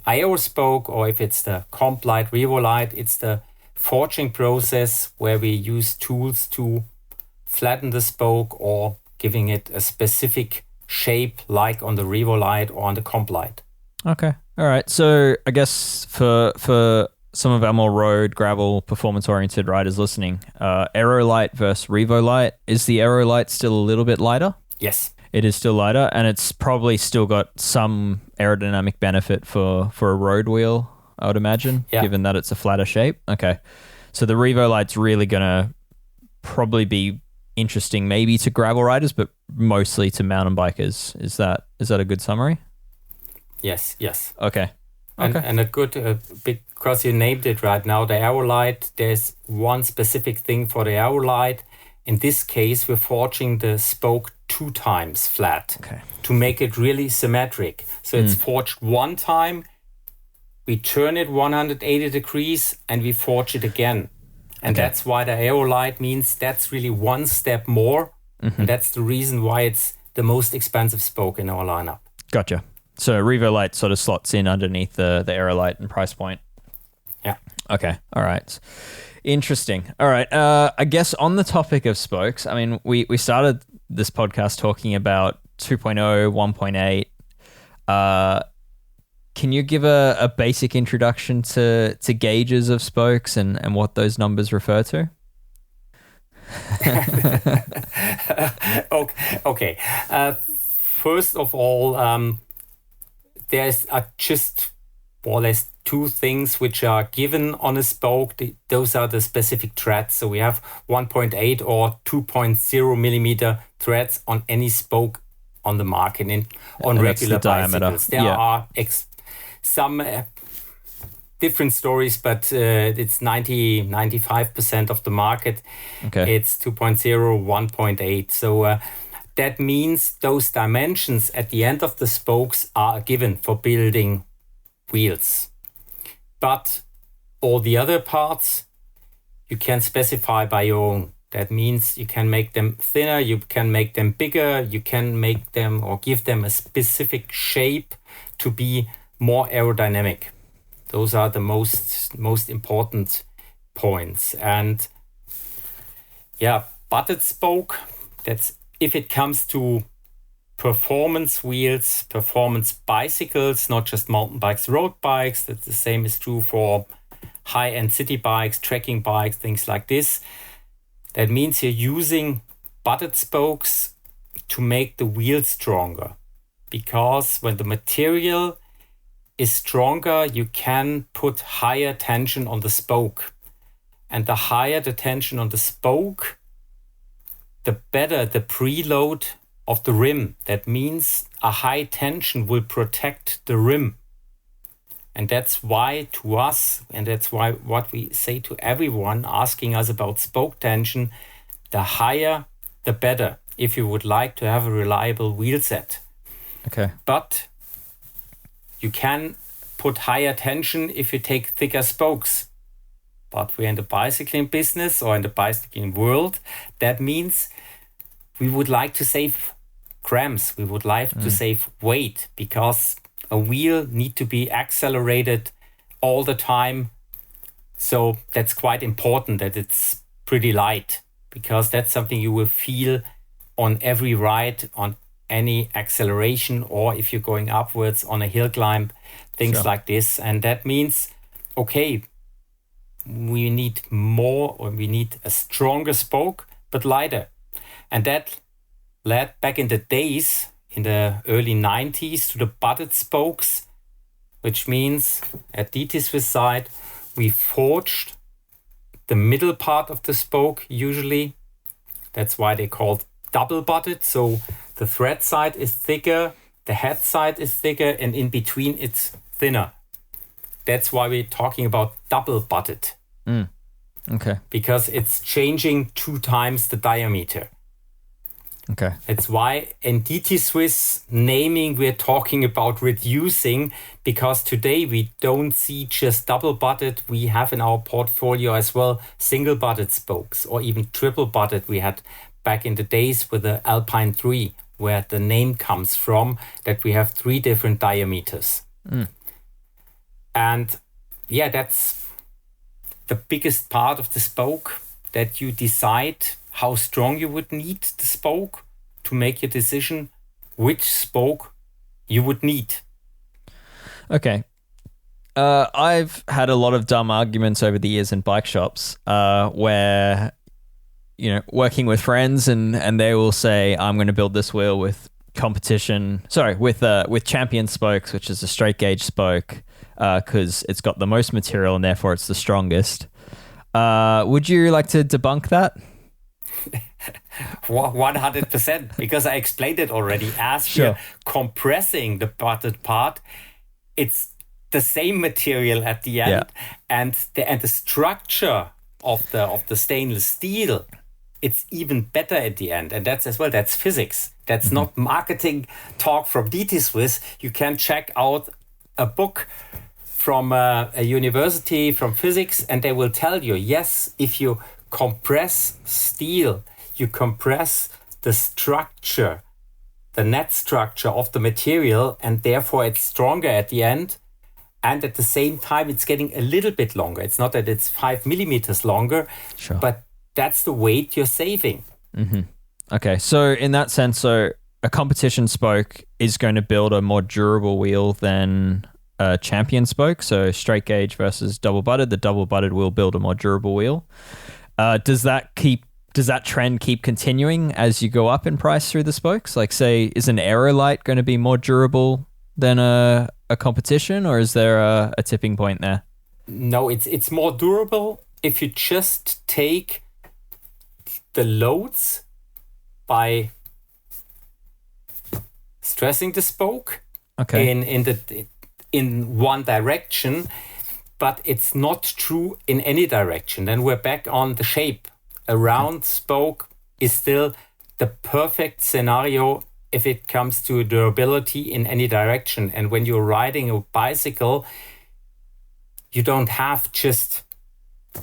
IO spoke or if it's the Complite, Revolite, it's the forging process where we use tools to flatten the spoke or giving it a specific shape like on the Revolite or on the Complite. Okay. All right. So I guess for some of our more road, gravel, performance-oriented riders listening, Aerolite versus Revolite, is the Aerolite still a little bit lighter? Yes. It is still lighter, and it's probably still got some aerodynamic benefit for a road wheel, I would imagine, given that it's a flatter shape. Okay. So the Revolite's really going to probably be interesting maybe to gravel riders, but mostly to mountain bikers. Is that a good summary? Yes. Okay. And a good, because you named it right now, the aerolite, there's one specific thing for the aerolite. In this case, we're forging the spoke 2 times flat to make it really symmetric. So it's forged 1 time, we turn it 180 degrees, and we forge it again. And that's why the aerolite means that's really 1 step more. And that's the reason why it's the most expensive spoke in our lineup. Gotcha. So Revolite sort of slots in underneath the aerolite and price point. Yeah. Okay. All right. Interesting. All right. I guess on the topic of spokes, I mean, we started this podcast talking about 2.0, 1.8. Can you give a basic introduction to gauges of spokes and what those numbers refer to? Okay. First of all, there's just more or less 2 things which are given on a spoke. Those are the specific threads. So we have 1.8 or 2.0 millimeter threads on any spoke on the market on regular bicycles. There are some different stories, but it's 95% of the market. It's 2.0, 1.8. So that means those dimensions at the end of the spokes are given for building wheels. But all the other parts you can specify by your own. That means you can make them thinner, you can make them bigger, you can make them or give them a specific shape to be more aerodynamic. Those are the most important points. And butted spoke, that's if it comes to performance wheels, performance bicycles, not just mountain bikes, road bikes, that the same is true for high-end city bikes, trekking bikes, things like this. That means you're using butted spokes to make the wheel stronger. Because when the material is stronger, you can put higher tension on the spoke. And the higher the tension on the spoke, the better the preload of the rim. That means a high tension will protect the rim. And that's why to us, and that's why what we say to everyone asking us about spoke tension, the higher, the better, if you would like to have a reliable wheel set. Okay. But you can put higher tension if you take thicker spokes. But we're in the bicycling business or in the bicycling world. That means we would like to save grams. We would like to save weight because a wheel needs to be accelerated all the time. So that's quite important that it's pretty light because that's something you will feel on every ride, on any acceleration, or if you're going upwards on a hill climb, things like this. And that means, okay, we need more or we need a stronger spoke, but lighter. And that led back in the days, in the early 90s, to the butted spokes, which means at DT Swiss side, we forged the middle part of the spoke usually. That's why they called double butted. So the thread side is thicker, the head side is thicker, and in between it's thinner. That's why we're talking about double butted. Okay. Because it's changing 2 times the diameter. Okay. That's why in DT Swiss naming we're talking about reducing, because today we don't see just double butted. We have in our portfolio as well single butted spokes or even triple butted. We had back in the days with the Alpine 3, where the name comes from, that we have 3 different diameters. And yeah, that's the biggest part of the spoke, that you decide how strong you would need the spoke to make your decision which spoke you would need. Okay. I've had a lot of dumb arguments over the years in bike shops where, you know, working with friends and they will say, I'm going to build this wheel with with champion spokes, which is a straight gauge spoke, because it's got the most material and therefore it's the strongest. Would you like to debunk that? 100%, because I explained it already. As you're compressing the butted part, it's the same material at the end, and the structure of the stainless steel, it's even better at the end. And that's physics. That's not marketing talk from DT Swiss. You can check out a book from a university from physics, and they will tell you, yes, if you compress steel, you compress the structure, the net structure of the material, and therefore it's stronger at the end. And at the same time, it's getting a little bit longer. It's not that it's 5 millimeters longer, but that's the weight you're saving. Okay, so in that sense, so a competition spoke is going to build a more durable wheel than a champion spoke. So straight gauge versus double butted. The double butted will build a more durable wheel. Does that trend keep continuing as you go up in price through the spokes? Like, say, is an Aerolite going to be more durable than a competition, or is there a tipping point there? No, it's more durable if you just take the loads by stressing the spoke in one direction, but it's not true in any direction. Then we're back on the shape. A round spoke is still the perfect scenario if it comes to durability in any direction. And when you're riding a bicycle, you don't have just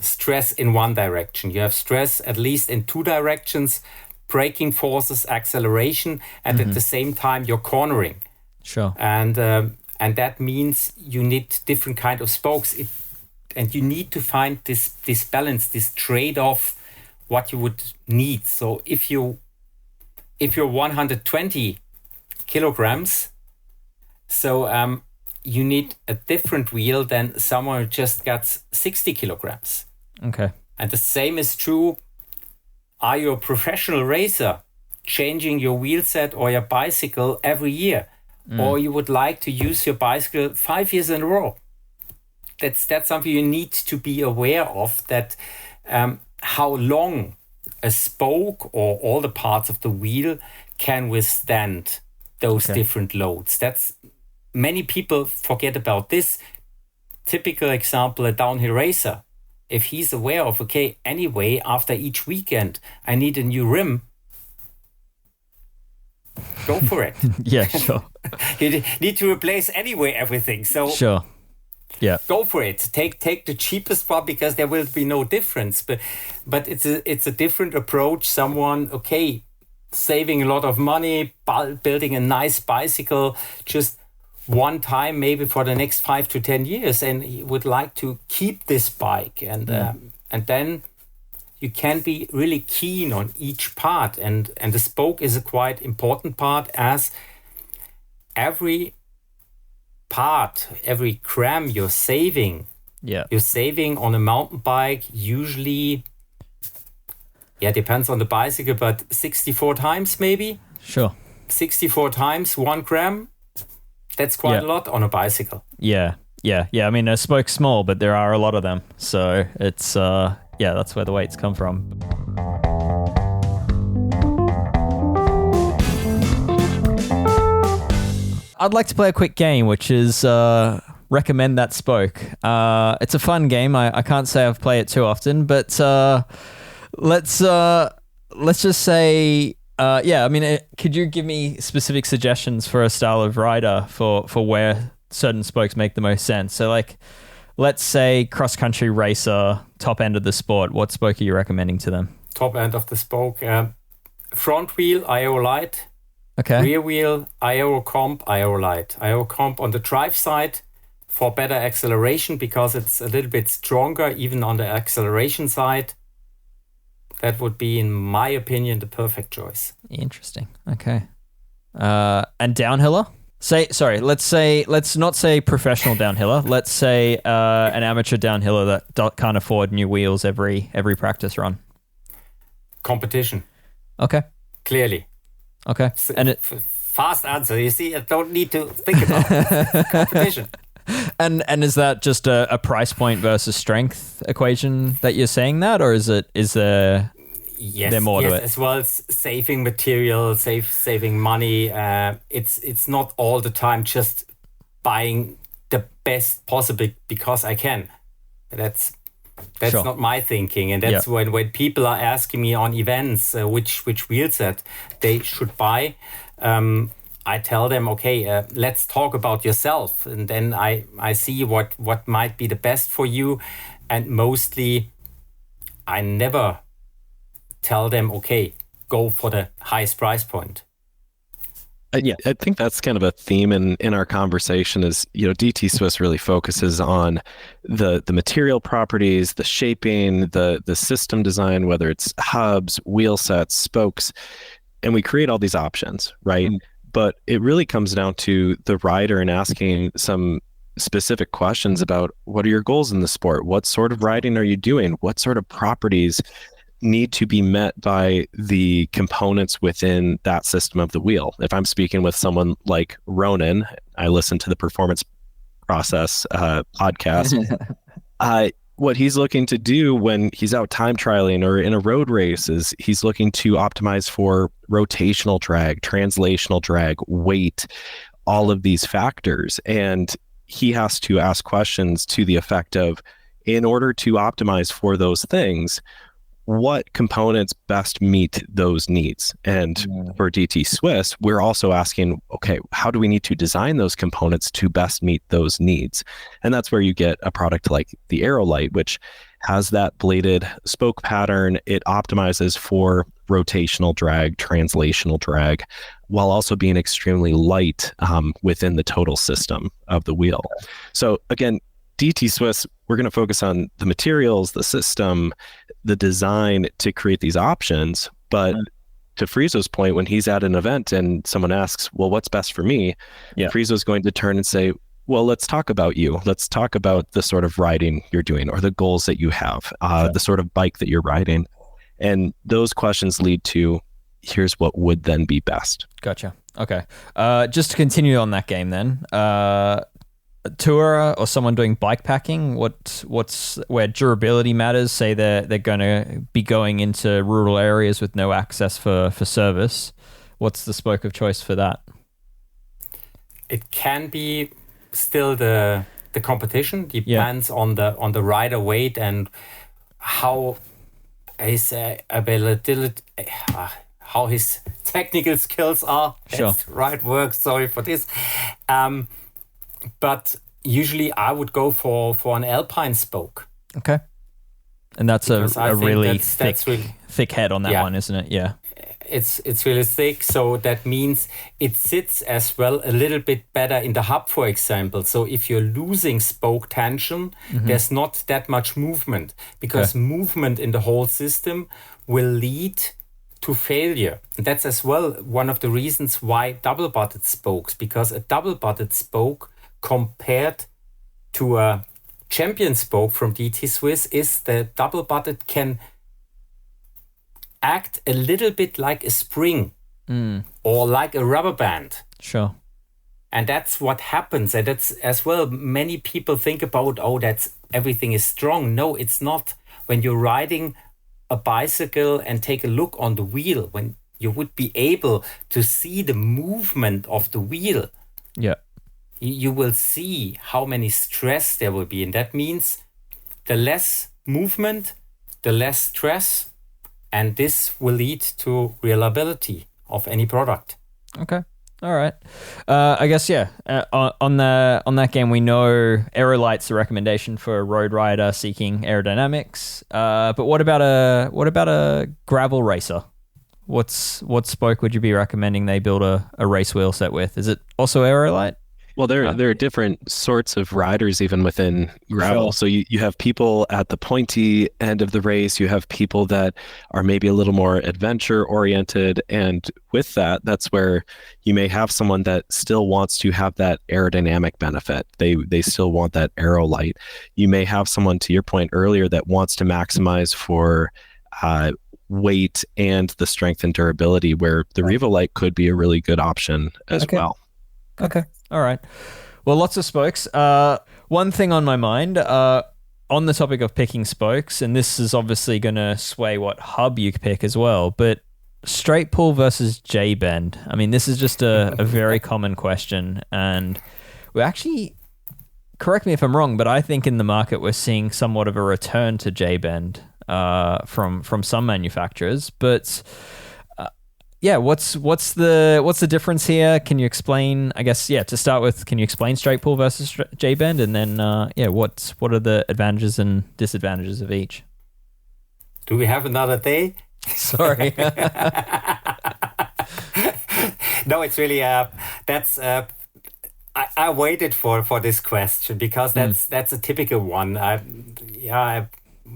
stress in one direction. You have stress at least in two directions, braking forces, acceleration, and at the same time you're cornering. And that means you need different kind of spokes, and you need to find this balance, this trade-off, what you would need. So if you're 120 kilograms, so you need a different wheel than someone who just got 60 kilograms. Okay. And the same is true. Are you a professional racer, changing your wheel set or your bicycle every year? Or you would like to use your bicycle 5 years in a row? That's something you need to be aware of, that how long a spoke or all the parts of the wheel can withstand those different loads. Many people forget about this. Typical example, a downhill racer. If he's aware of, anyway, after each weekend, I need a new rim, go for it. Yeah, sure. You need to replace anyway everything. So sure. Yeah. Go for it. Take the cheapest one, because there will be no difference. But it's a different approach. Someone, saving a lot of money, building a nice bicycle just one time, maybe for the next 5 to 10 years, and he would like to keep this bike, and then you can be really keen on each part, and the spoke is a quite important part, as every part, every gram you're saving on a mountain bike, usually, depends on the bicycle, but 64 times maybe. Sure. 64 times 1 gram. That's quite a lot on a bicycle. Yeah. I mean, a spoke's small, but there are a lot of them. So it's, that's where the weights come from. I'd like to play a quick game, which is recommend that spoke. It's a fun game. I can't say I've played it too often, but let's just say, could you give me specific suggestions for a style of rider for where certain spokes make the most sense? So, like, let's say cross-country racer, top end of the sport. What spoke are you recommending to them? Top end of the spoke. Front wheel, Aerolite. Okay. Rear wheel, Aerocomp, Aerolite. Aerocomp on the drive side for better acceleration, because it's a little bit stronger even on the acceleration side. That would be, in my opinion, the perfect choice. Interesting. Okay. And downhiller? Let's not say professional downhiller. Let's say an amateur downhiller that can't afford new wheels every practice run. Competition. Okay. Clearly. Okay. And fast answer. You see, I don't need to think about it. Competition. And is that just a price point versus strength equation that you're saying that, or is there? Yes, they're more to it. As well as saving material, saving money. It's not all the time just buying the best possible because I can. That's sure. not my thinking, and that's when people are asking me on events which wheel set they should buy. I tell them, okay, let's talk about yourself, and then I see what might be the best for you, and mostly I never tell them, okay, go for the highest price point. I think that's kind of a theme in our conversation is, DT Swiss really focuses on the material properties, the shaping, the system design, whether it's hubs, wheel sets, spokes, and we create all these options, right? But it really comes down to the rider and asking some specific questions about what are your goals in the sport? What sort of riding are you doing? What sort of properties need to be met by the components within that system of the wheel? If I'm speaking with someone like Ronan, I listen to the Performance Process podcast. What he's looking to do when he's out time trialing or in a road race is he's looking to optimize for rotational drag, translational drag, weight, all of these factors. And he has to ask questions to the effect of, in order to optimize for those things, what components best meet those needs? And for DT Swiss, we're also asking, okay, how do we need to design those components to best meet those needs? And that's where you get a product like the Aerolite, which has that bladed spoke pattern. It optimizes for rotational drag, translational drag, while also being extremely light within the total system of the wheel. So again, DT Swiss, we're going to focus on the materials, the system, the design to create these options. But to Friso's point, when he's at an event and someone asks, well, what's best for me? Friso's going to turn and say, well, let's talk about you. Let's talk about the sort of riding you're doing or the goals that you have, the sort of bike that you're riding. And those questions lead to, here's what would then be best. Gotcha. Okay. Just to continue on that game then, a tourer or someone doing bike packing, what's where durability matters, say they're going to be going into rural areas with no access for service, what's the spoke of choice for that? It can be still the competition, depends on the rider weight and how his availability, how his technical skills are. That's the right word, sorry for this. But usually I would go for an alpine spoke. Okay. And that's a really thick head on that one, isn't it? Yeah. It's really thick, so that means it sits as well a little bit better in the hub, for example. So if you're losing spoke tension, there's not that much movement, because movement in the whole system will lead to failure. And that's as well one of the reasons why double-butted spokes, because a double-butted spoke compared to a champion spoke from DT Swiss is the double-butted can act a little bit like a spring or like a rubber band. Sure. And that's what happens. And that's as well, many people think about, that's everything is strong. No, it's not. When you're riding a bicycle and take a look on the wheel, when you would be able to see the movement of the wheel. Yeah. You will see how many stress there will be. And that means the less movement, the less stress, and this will lead to reliability of any product. Okay. All right. I guess, on that game, we know Aerolite's a recommendation for a road rider seeking aerodynamics. But what about a gravel racer? What spoke would you be recommending they build a race wheel set with? Is it also Aerolite? Well, there are different sorts of riders even within gravel. Sure. So you have people at the pointy end of the race. You have people that are maybe a little more adventure oriented. And with that, that's where you may have someone that still wants to have that aerodynamic benefit. They still want that Aerolite. You may have someone, to your point earlier, that wants to maximize for weight and the strength and durability, where the Revolite could be a really good option as well. Okay. All right. Well, lots of spokes. One thing on my mind, on the topic of picking spokes, and this is obviously going to sway what hub you pick as well, but straight pull versus J-bend. I mean, this is just a very common question, and we actually, correct me if I'm wrong, but I think in the market we're seeing somewhat of a return to J-bend from some manufacturers. But yeah, what's the difference here? Can you explain? I guess to start with, can you explain straight pull versus J-bend, and then what are the advantages and disadvantages of each? Do we have another day? Sorry. No, it's really that's. I waited for this question because that's a typical one. I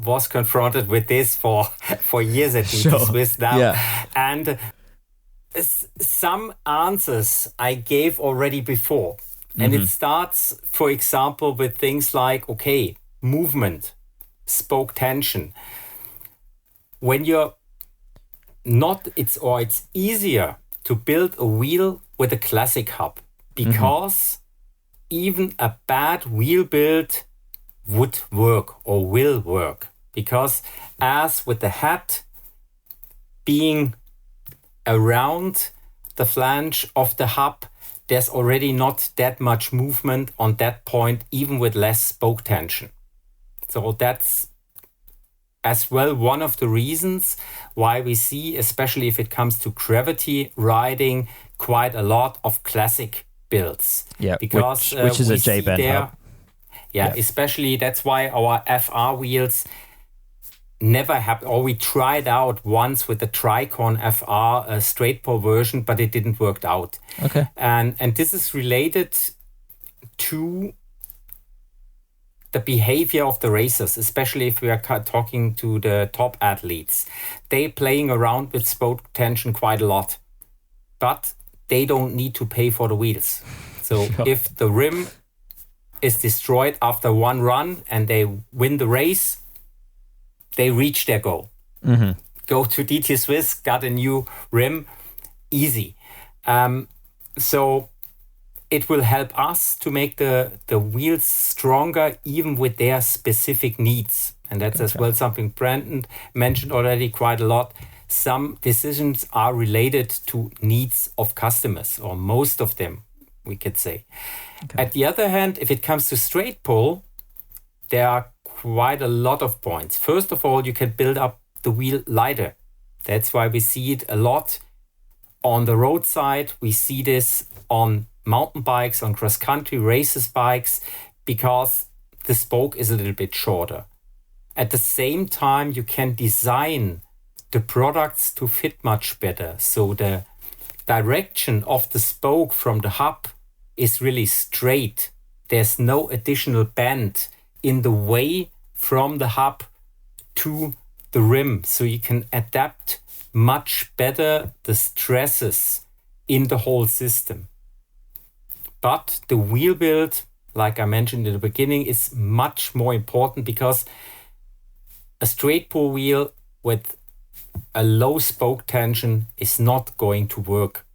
was confronted with this for years at DT Swiss now, and some answers I gave already before, and it starts, for example, with things like movement, spoke tension. When you're it's easier to build a wheel with a classic hub, because even a bad wheel build would work or will work, because as with the head being around the flange of the hub, there's already not that much movement on that point, even with less spoke tension. So that's as well one of the reasons why we see, especially if it comes to gravity riding, quite a lot of classic builds. Yeah, because which is a J-bend hub. Yeah, especially that's why our FR wheels never happened, or we tried out once with the Tricon FR, a straight pull version, but it didn't work out. Okay. And this is related to the behavior of the racers, especially if we are talking to the top athletes. They playing around with spoke tension quite a lot, but they don't need to pay for the wheels. So if the rim is destroyed after one run and they win the race, they reach their goal. Go to DT Swiss, got a new rim, easy. So it will help us to make the wheels stronger, even with their specific needs. And that's as well something Brandon mentioned already quite a lot. Some decisions are related to needs of customers, or most of them, we could say. At the other hand, if it comes to straight pull, there are quite a lot of points. First of all, you can build up the wheel lighter. That's why we see it a lot on the roadside. We see this on mountain bikes, on cross-country races bikes, because the spoke is a little bit shorter. At the same time, you can design the products to fit much better. So the direction of the spoke from the hub is really straight. There's no additional bend in the way from the hub to the rim. So you can adapt much better the stresses in the whole system. But the wheel build, like I mentioned in the beginning, is much more important, because a straight pull wheel with a low spoke tension is not going to work.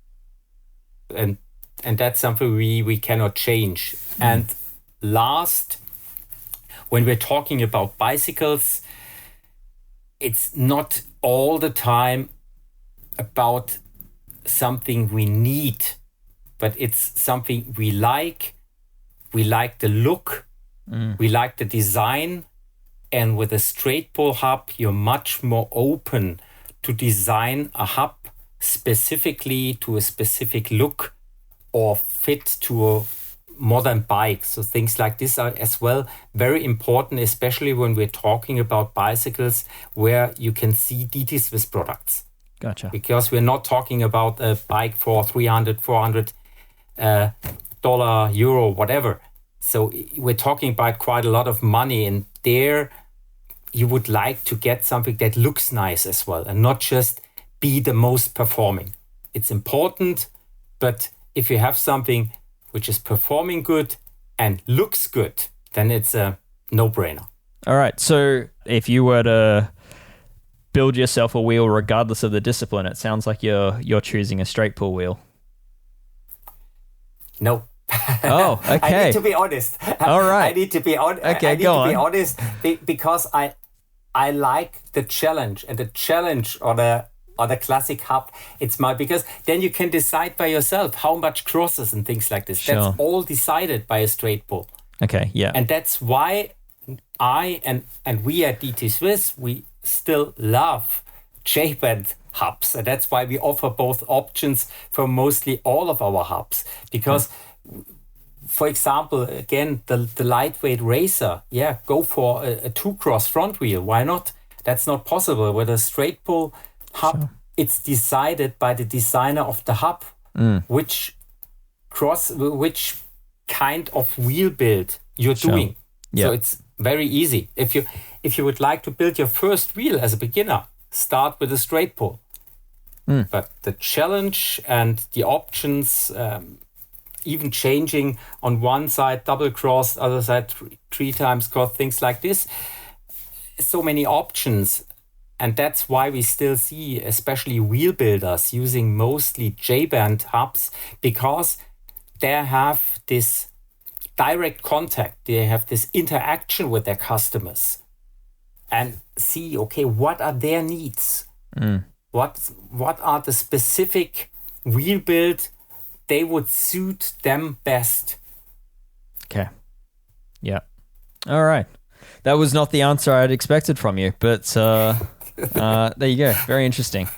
And that's something we cannot change. And last, when we're talking about bicycles, it's not all the time about something we need, but it's something we like. We like the look, we like the design, and with a straight pull hub, you're much more open to design a hub specifically to a specific look or fit to a modern bike. So things like this are as well very important, especially when we're talking about bicycles where you can see DT Swiss products. Gotcha. Because we're not talking about a bike for $300, $400, euro, whatever. So we're talking about quite a lot of money, and there you would like to get something that looks nice as well, and not just be the most performing. It's important, but if you have something which is performing good and looks good, then it's a no-brainer. All right. So if you were to build yourself a wheel regardless of the discipline, it sounds like you're choosing a straight pull wheel. No. Oh, okay. I need to be honest. All right. I need to be honest. Okay, be honest because I like the challenge, and the challenge on a classic hub. Because then you can decide by yourself how much crosses and things like this. Sure. That's all decided by a straight pull. Okay, yeah. And that's why I and we at DT Swiss, we still love J-band hubs, and that's why we offer both options for mostly all of our hubs. Because, for example, again, the lightweight racer, go for a 2-cross front wheel. Why not? That's not possible with a straight pull hub. Sure. It's decided by the designer of the hub which kind of wheel build you're doing. Yeah. So it's very easy. If you would like to build your first wheel as a beginner, start with a straight pull. But the challenge and the options, even changing on one side double cross, other side three times cross, things like this, so many options. And that's why we still see especially wheel builders using mostly J-band hubs, because they have this direct contact, they have this interaction with their customers and see, okay, what are their needs? What are the specific wheel build they would suit them best? Okay. Yeah. All right. That was not the answer I had expected from you, but there you go. Very interesting.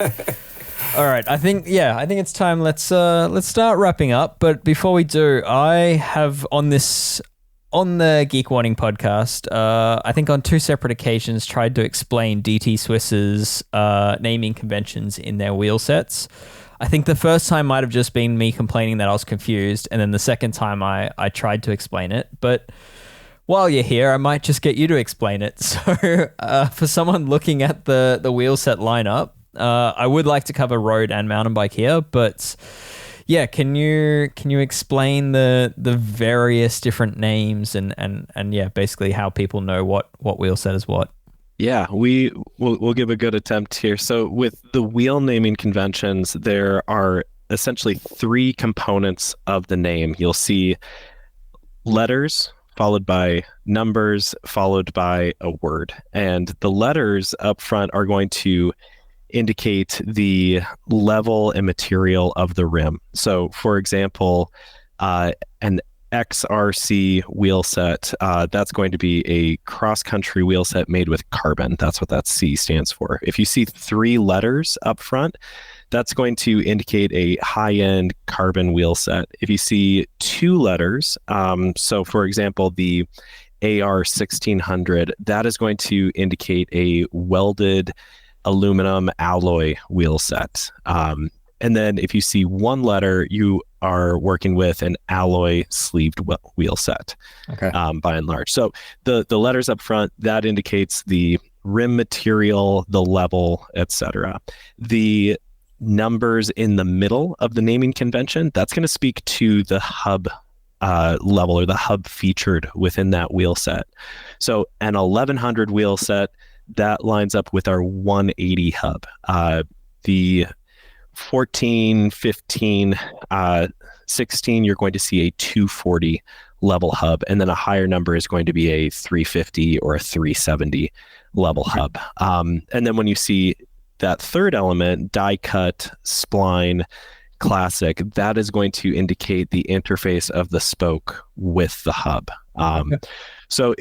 All right. I think it's time. Let's start wrapping up. But before we do, I have on the Geek Warning podcast, I think on 2 separate occasions tried to explain DT Swiss's naming conventions in their wheel sets. I think the first time might have just been me complaining that I was confused, and then the second time I tried to explain it. But while you're here, I might just get you to explain it. So for someone looking at the wheel set lineup, I would like to cover road and mountain bike here, but yeah, can you explain the various different names and yeah, basically how people know what wheel set is what? Yeah, we'll give a good attempt here. So with the wheel naming conventions, there are essentially 3 components of the name. You'll see letters, followed by numbers, followed by a word. And the letters up front are going to indicate the level and material of the rim. So, for example, an XRC wheel set, that's going to be a cross-country wheel set made with carbon. That's what that C stands for. If you see 3 letters up front, that's going to indicate a high-end carbon wheel set. If you see 2 letters, so for example, the AR 1600, that is going to indicate a welded aluminum alloy wheel set. And then if you see 1 letter, you are working with an alloy sleeved wheel set, by and large. So the letters up front, that indicates the rim material, the level, etc. The numbers in the middle of the naming convention, that's going to speak to the hub level or the hub featured within that wheel set. So an 1100 wheel set, that lines up with our 180 hub. The 14, 15, 16, you're going to see a 240 level hub, and then a higher number is going to be a 350 or a 370 level hub. And then when you see that third element, die cut, spline, classic, that is going to indicate the interface of the spoke with the hub. So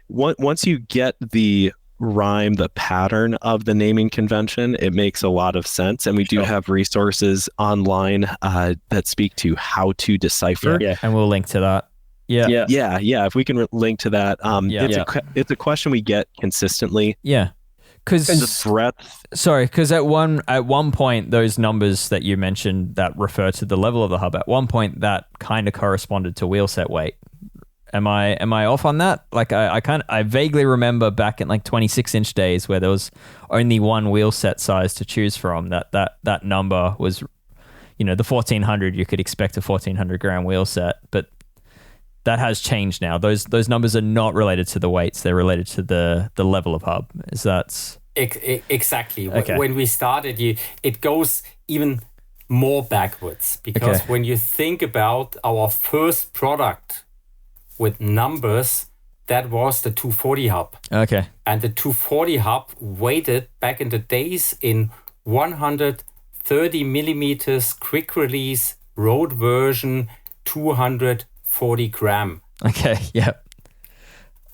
once you get the rhyme, the pattern of the naming convention, it makes a lot of sense. And we do have resources online that speak to how to decipher. Yeah, and we'll link to that. Yeah. If we can link to that. It's a question we get consistently. Yeah. Because the breadth. Sorry, because at one point, those numbers that you mentioned that refer to the level of the hub, at one point that kind of corresponded to wheel set weight. Am I off on that? Like I vaguely remember back in like 26-inch days where there was only one wheel set size to choose from. That number was, the 1400. You could expect a 1400 gram wheel set, but that has changed now. Those numbers are not related to the weights; they're related to the level of hub. Is that exactly? Okay. When we started, it goes even more backwards, because when you think about our first product with numbers, that was the 240 hub. Okay. And the 240 hub weighted back in the days in 130 millimeters quick release road version, 240 gram. Okay. Yep.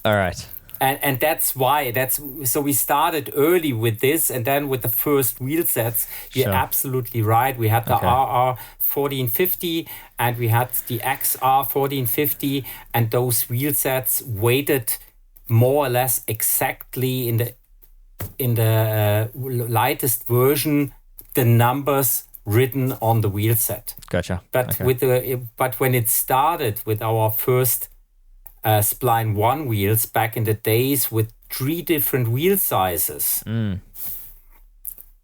All right. And that's why so we started early with this, and then with the first wheel sets, you're absolutely right. We had the RR 1450 and we had the XR 1450, and those wheel sets weighted more or less exactly in the lightest version the numbers written on the wheel set. Gotcha. But but when it started with our first Spline 1 wheels back in the days with 3 different wheel sizes,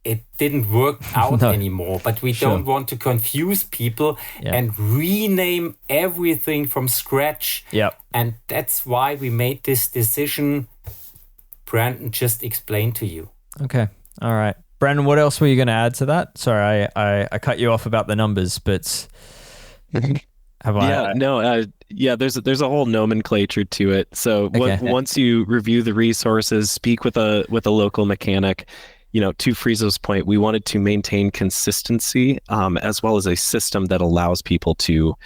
it didn't work out anymore. But we don't want to confuse people and rename everything from scratch. Yep. And that's why we made this decision. Brandon just explained to you. Okay. All right. Brandon, what else were you going to add to that? Sorry, I cut you off about the numbers, but there's a whole nomenclature to it. So once you review the resources, speak with a local mechanic, to Friso's point, we wanted to maintain consistency as well as a system that allows people to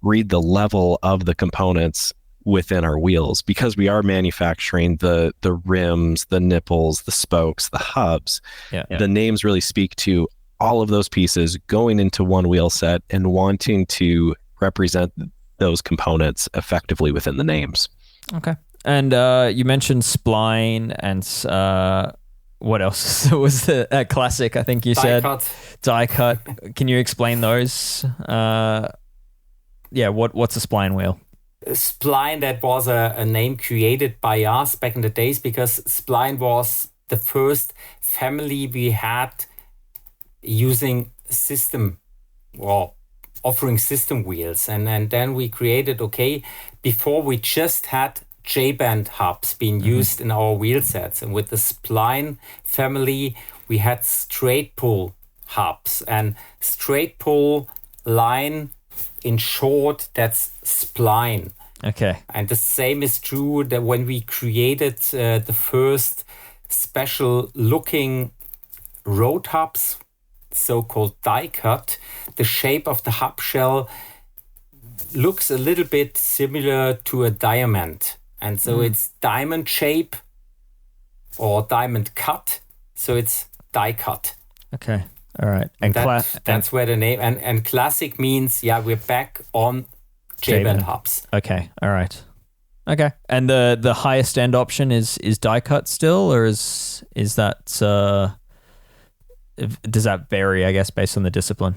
read the level of the components within our wheels, because we are manufacturing the rims, the nipples, the spokes, the hubs. The names really speak to all of those pieces going into one wheel set and wanting to represent those components effectively within the names. Okay. And you mentioned spline and what else was the classic? I think you said die cut. Can you explain those? What's a spline wheel? Spline, that was a name created by us back in the days, because spline was the first family we had using system, offering system wheels. And then we created, before we just had J-band hubs being used in our wheel sets. And with the spline family, we had straight pull hubs. And straight pull line, in short, that's spline. Okay. And the same is true that when we created the first special looking road hubs, so-called die cut, the shape of the hub shell looks a little bit similar to a diamond. And so it's diamond shape or diamond cut. So it's die cut. Okay. All right. And that's where the name and classic means we're back on J-band hubs. Okay. All right. Okay. And the highest end option is die cut still, or is that does that vary, I guess, based on the discipline?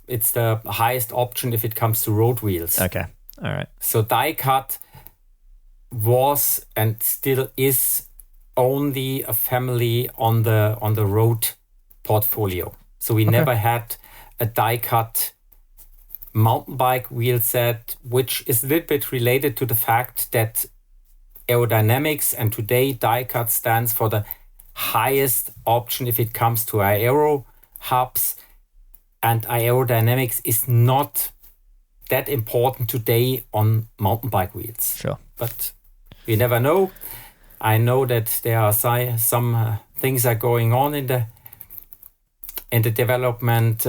It's the highest option if it comes to road wheels. Okay. All right. So die cut was and still is only a family on the road portfolio. So we never had a die cut mountain bike wheel set, which is a little bit related to the fact that aerodynamics, and today die cut stands for the highest option if it comes to aero hubs, and aerodynamics is not that important today on mountain bike wheels. Sure. But we never know. I know that there are some things are going on in the development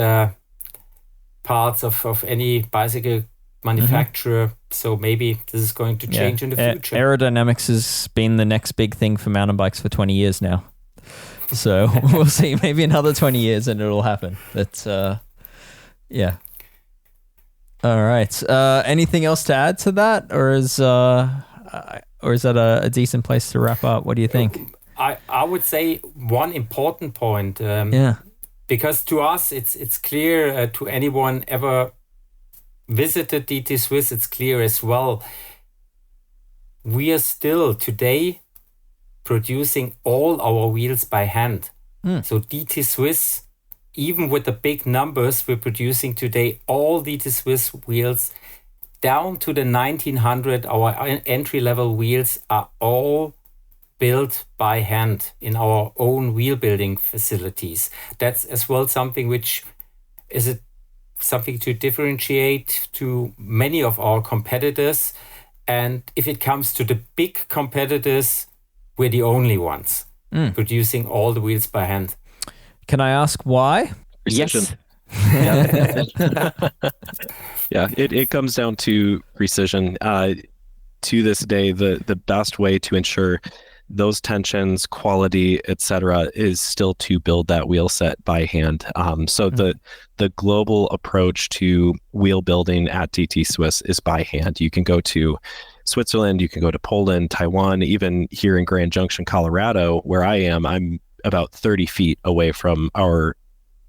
parts of any bicycle manufacturer. So maybe this is going to change in the future. Aerodynamics has been the next big thing for mountain bikes for 20 years now. So we'll see, maybe another 20 years and it'll happen. That's, All right. Anything else to add to that? Or is that a decent place to wrap up? What do you think? I would say one important point. Because to us, it's clear, to anyone ever visited DT Swiss, it's clear as well. We are still today producing all our wheels by hand. So DT Swiss, even with the big numbers we're producing today, all DT Swiss wheels down to the 1900, our entry-level wheels are all built by hand in our own wheel building facilities. That's as well something which Is it something to differentiate to many of our competitors? And if it comes to the big competitors, we're the only ones producing all the wheels by hand. Can I ask why? Precision. Yes. Yeah, it comes down to precision. To this day, the best way to ensure those tensions, quality, etc., is still to build that wheel set by hand. So the global approach to wheel building at DT Swiss is by hand. You can go to Switzerland, you can go to Poland, Taiwan, even here in Grand Junction, Colorado, where I am. I'm about 30 feet away from our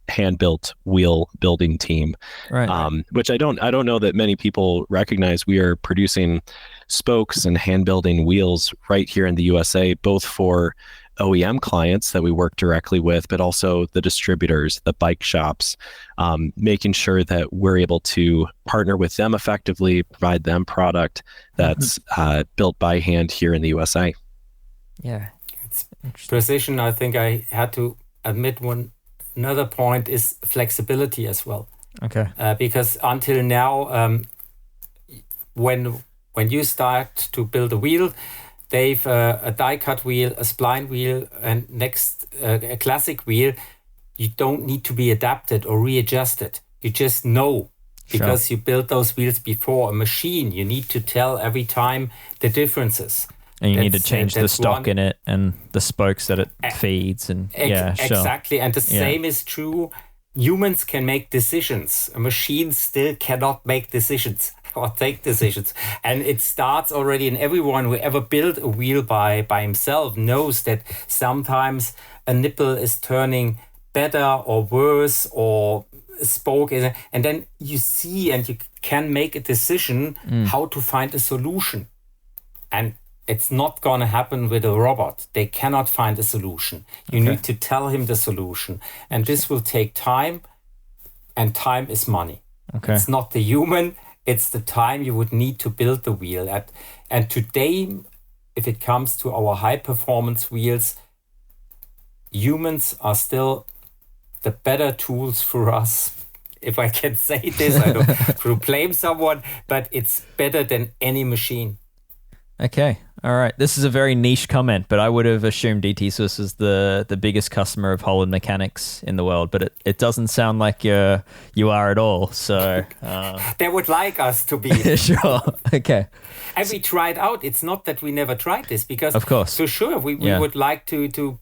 hand-built wheel building team, right. Which I don't know that many people recognize. We are producing spokes and hand-building wheels right here in the USA, both for OEM clients that we work directly with, but also the distributors, the bike shops, making sure that we're able to partner with them effectively, provide them product that's built by hand here in the USA. Yeah, it's precision. I think I had to admit another point is flexibility as well. Okay. Because until now, when you start to build a wheel, they've a die-cut wheel, a spline wheel, and next a classic wheel. You don't need to be adapted or readjusted. You just know because you built those wheels before. A machine, you need to tell every time the differences. And you need to change the stock in it and the spokes that it feeds. And exactly. And the same is true. Humans can make decisions. A machine still cannot make decisions or take decisions. And it starts already, and everyone who ever built a wheel by himself knows that sometimes a nipple is turning better or worse, or a spoke. And then you see and you can make a decision how to find a solution. And it's not going to happen with a robot. They cannot find a solution. You need to tell him the solution. And this will take time, and time is money. Okay. It's not the human, it's the time you would need to build the wheel. And today, if it comes to our high-performance wheels, humans are still the better tools for us. If I can say this, I don't blame someone, but it's better than any machine. Okay. All right. This is a very niche comment, but I would have assumed DT Swiss was the biggest customer of Holland Mechanics in the world, but it doesn't sound like you are at all. So they would like us to be. Sure. Okay. And we tried out. It's not that we never tried this, because of course, for sure we would like to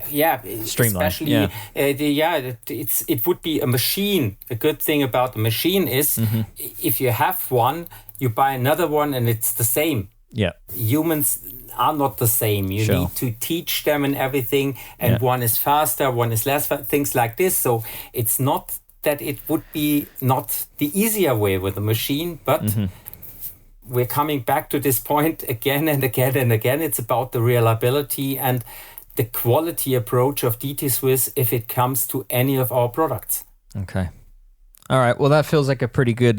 streamline. Especially, it would be a machine. A good thing about the machine is if you have one, you buy another one and it's the same. Yeah. Humans are not the same. You need to teach them and everything. And one is faster, one is less fast, things like this. So it's not that it would be not the easier way with a machine, but we're coming back to this point again and again and again. It's about the reliability and the quality approach of DT Swiss if it comes to any of our products. Okay. All right. Well, that feels like a pretty good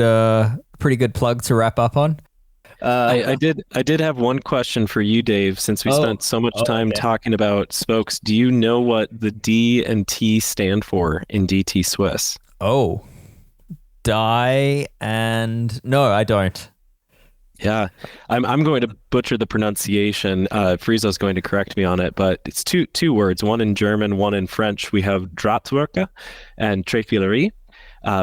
plug to wrap up on. I did have one question for you, Dave, since we spent so much time talking about spokes. Do you know what the D and T stand for in DT Swiss? Oh, die and... No, I don't. Yeah, I'm going to butcher the pronunciation. Friso's going to correct me on it, but it's two words, one in German, one in French. We have Drahtwerke and Tréfilerie,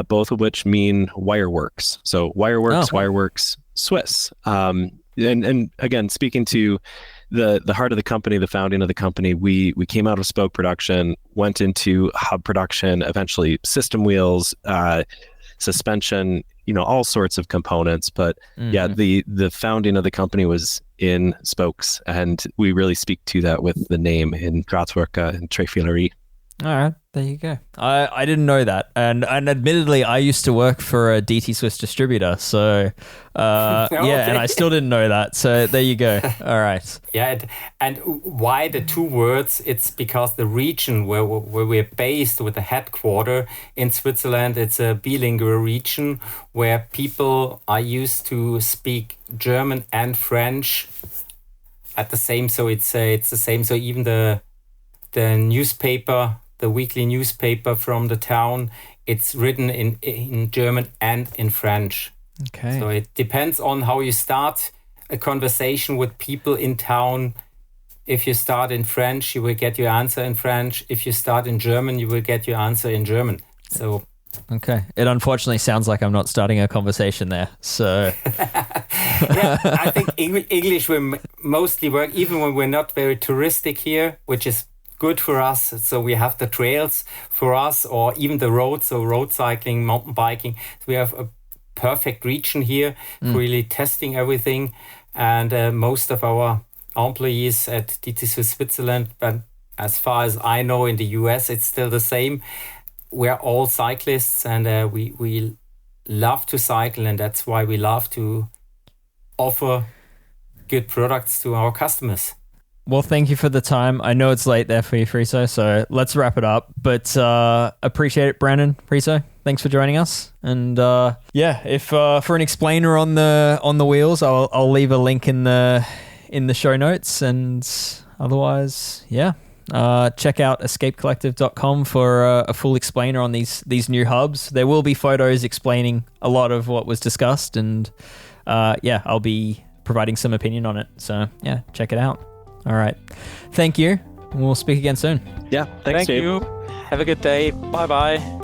both of which mean wireworks. So wireworks Swiss. And again, speaking to the heart of the company, the founding of the company, we came out of spoke production, went into hub production, eventually system wheels, suspension, all sorts of components. But the founding of the company was in spokes, and we really speak to that with the name in Drahtwerke and Tréfilerie. All right, there you go. I didn't know that, and admittedly, I used to work for a DT Swiss distributor, so and I still didn't know that. So there you go. All right. Yeah, and why the two words? It's because the region where we're based, with the headquarter in Switzerland, it's a bilingual region where people are used to speak German and French at the same. So it's the same. So even the newspaper the weekly newspaper from the town, it's written in German and in French. Okay. So it depends on how you start a conversation with people in town. If you start in French, you will get your answer in French. If you start in German, you will get your answer in German. So, okay. It unfortunately sounds like I'm not starting a conversation there. So, yeah, I think English will mostly work, even when we're not very touristic here, which is good for us. So we have the trails for us, or even the roads, so road cycling, mountain biking. We have a perfect region here, really testing everything. And most of our employees at DT Swiss Switzerland, but as far as I know in the US, it's still the same. We're all cyclists, and we love to cycle, and that's why we love to offer good products to our customers. Well, thank you for the time. I know it's late there for you, Friso, so let's wrap it up. But appreciate it, Brandon, Friso. Thanks for joining us. And if for an explainer on the wheels, I'll leave a link in the show notes. And otherwise, check out escapecollective.com for a full explainer on these new hubs. There will be photos explaining a lot of what was discussed, and I'll be providing some opinion on it. So check it out. All right. Thank you. We'll speak again soon. Yeah. Thanks, Thank you. Have a good day. Bye-bye.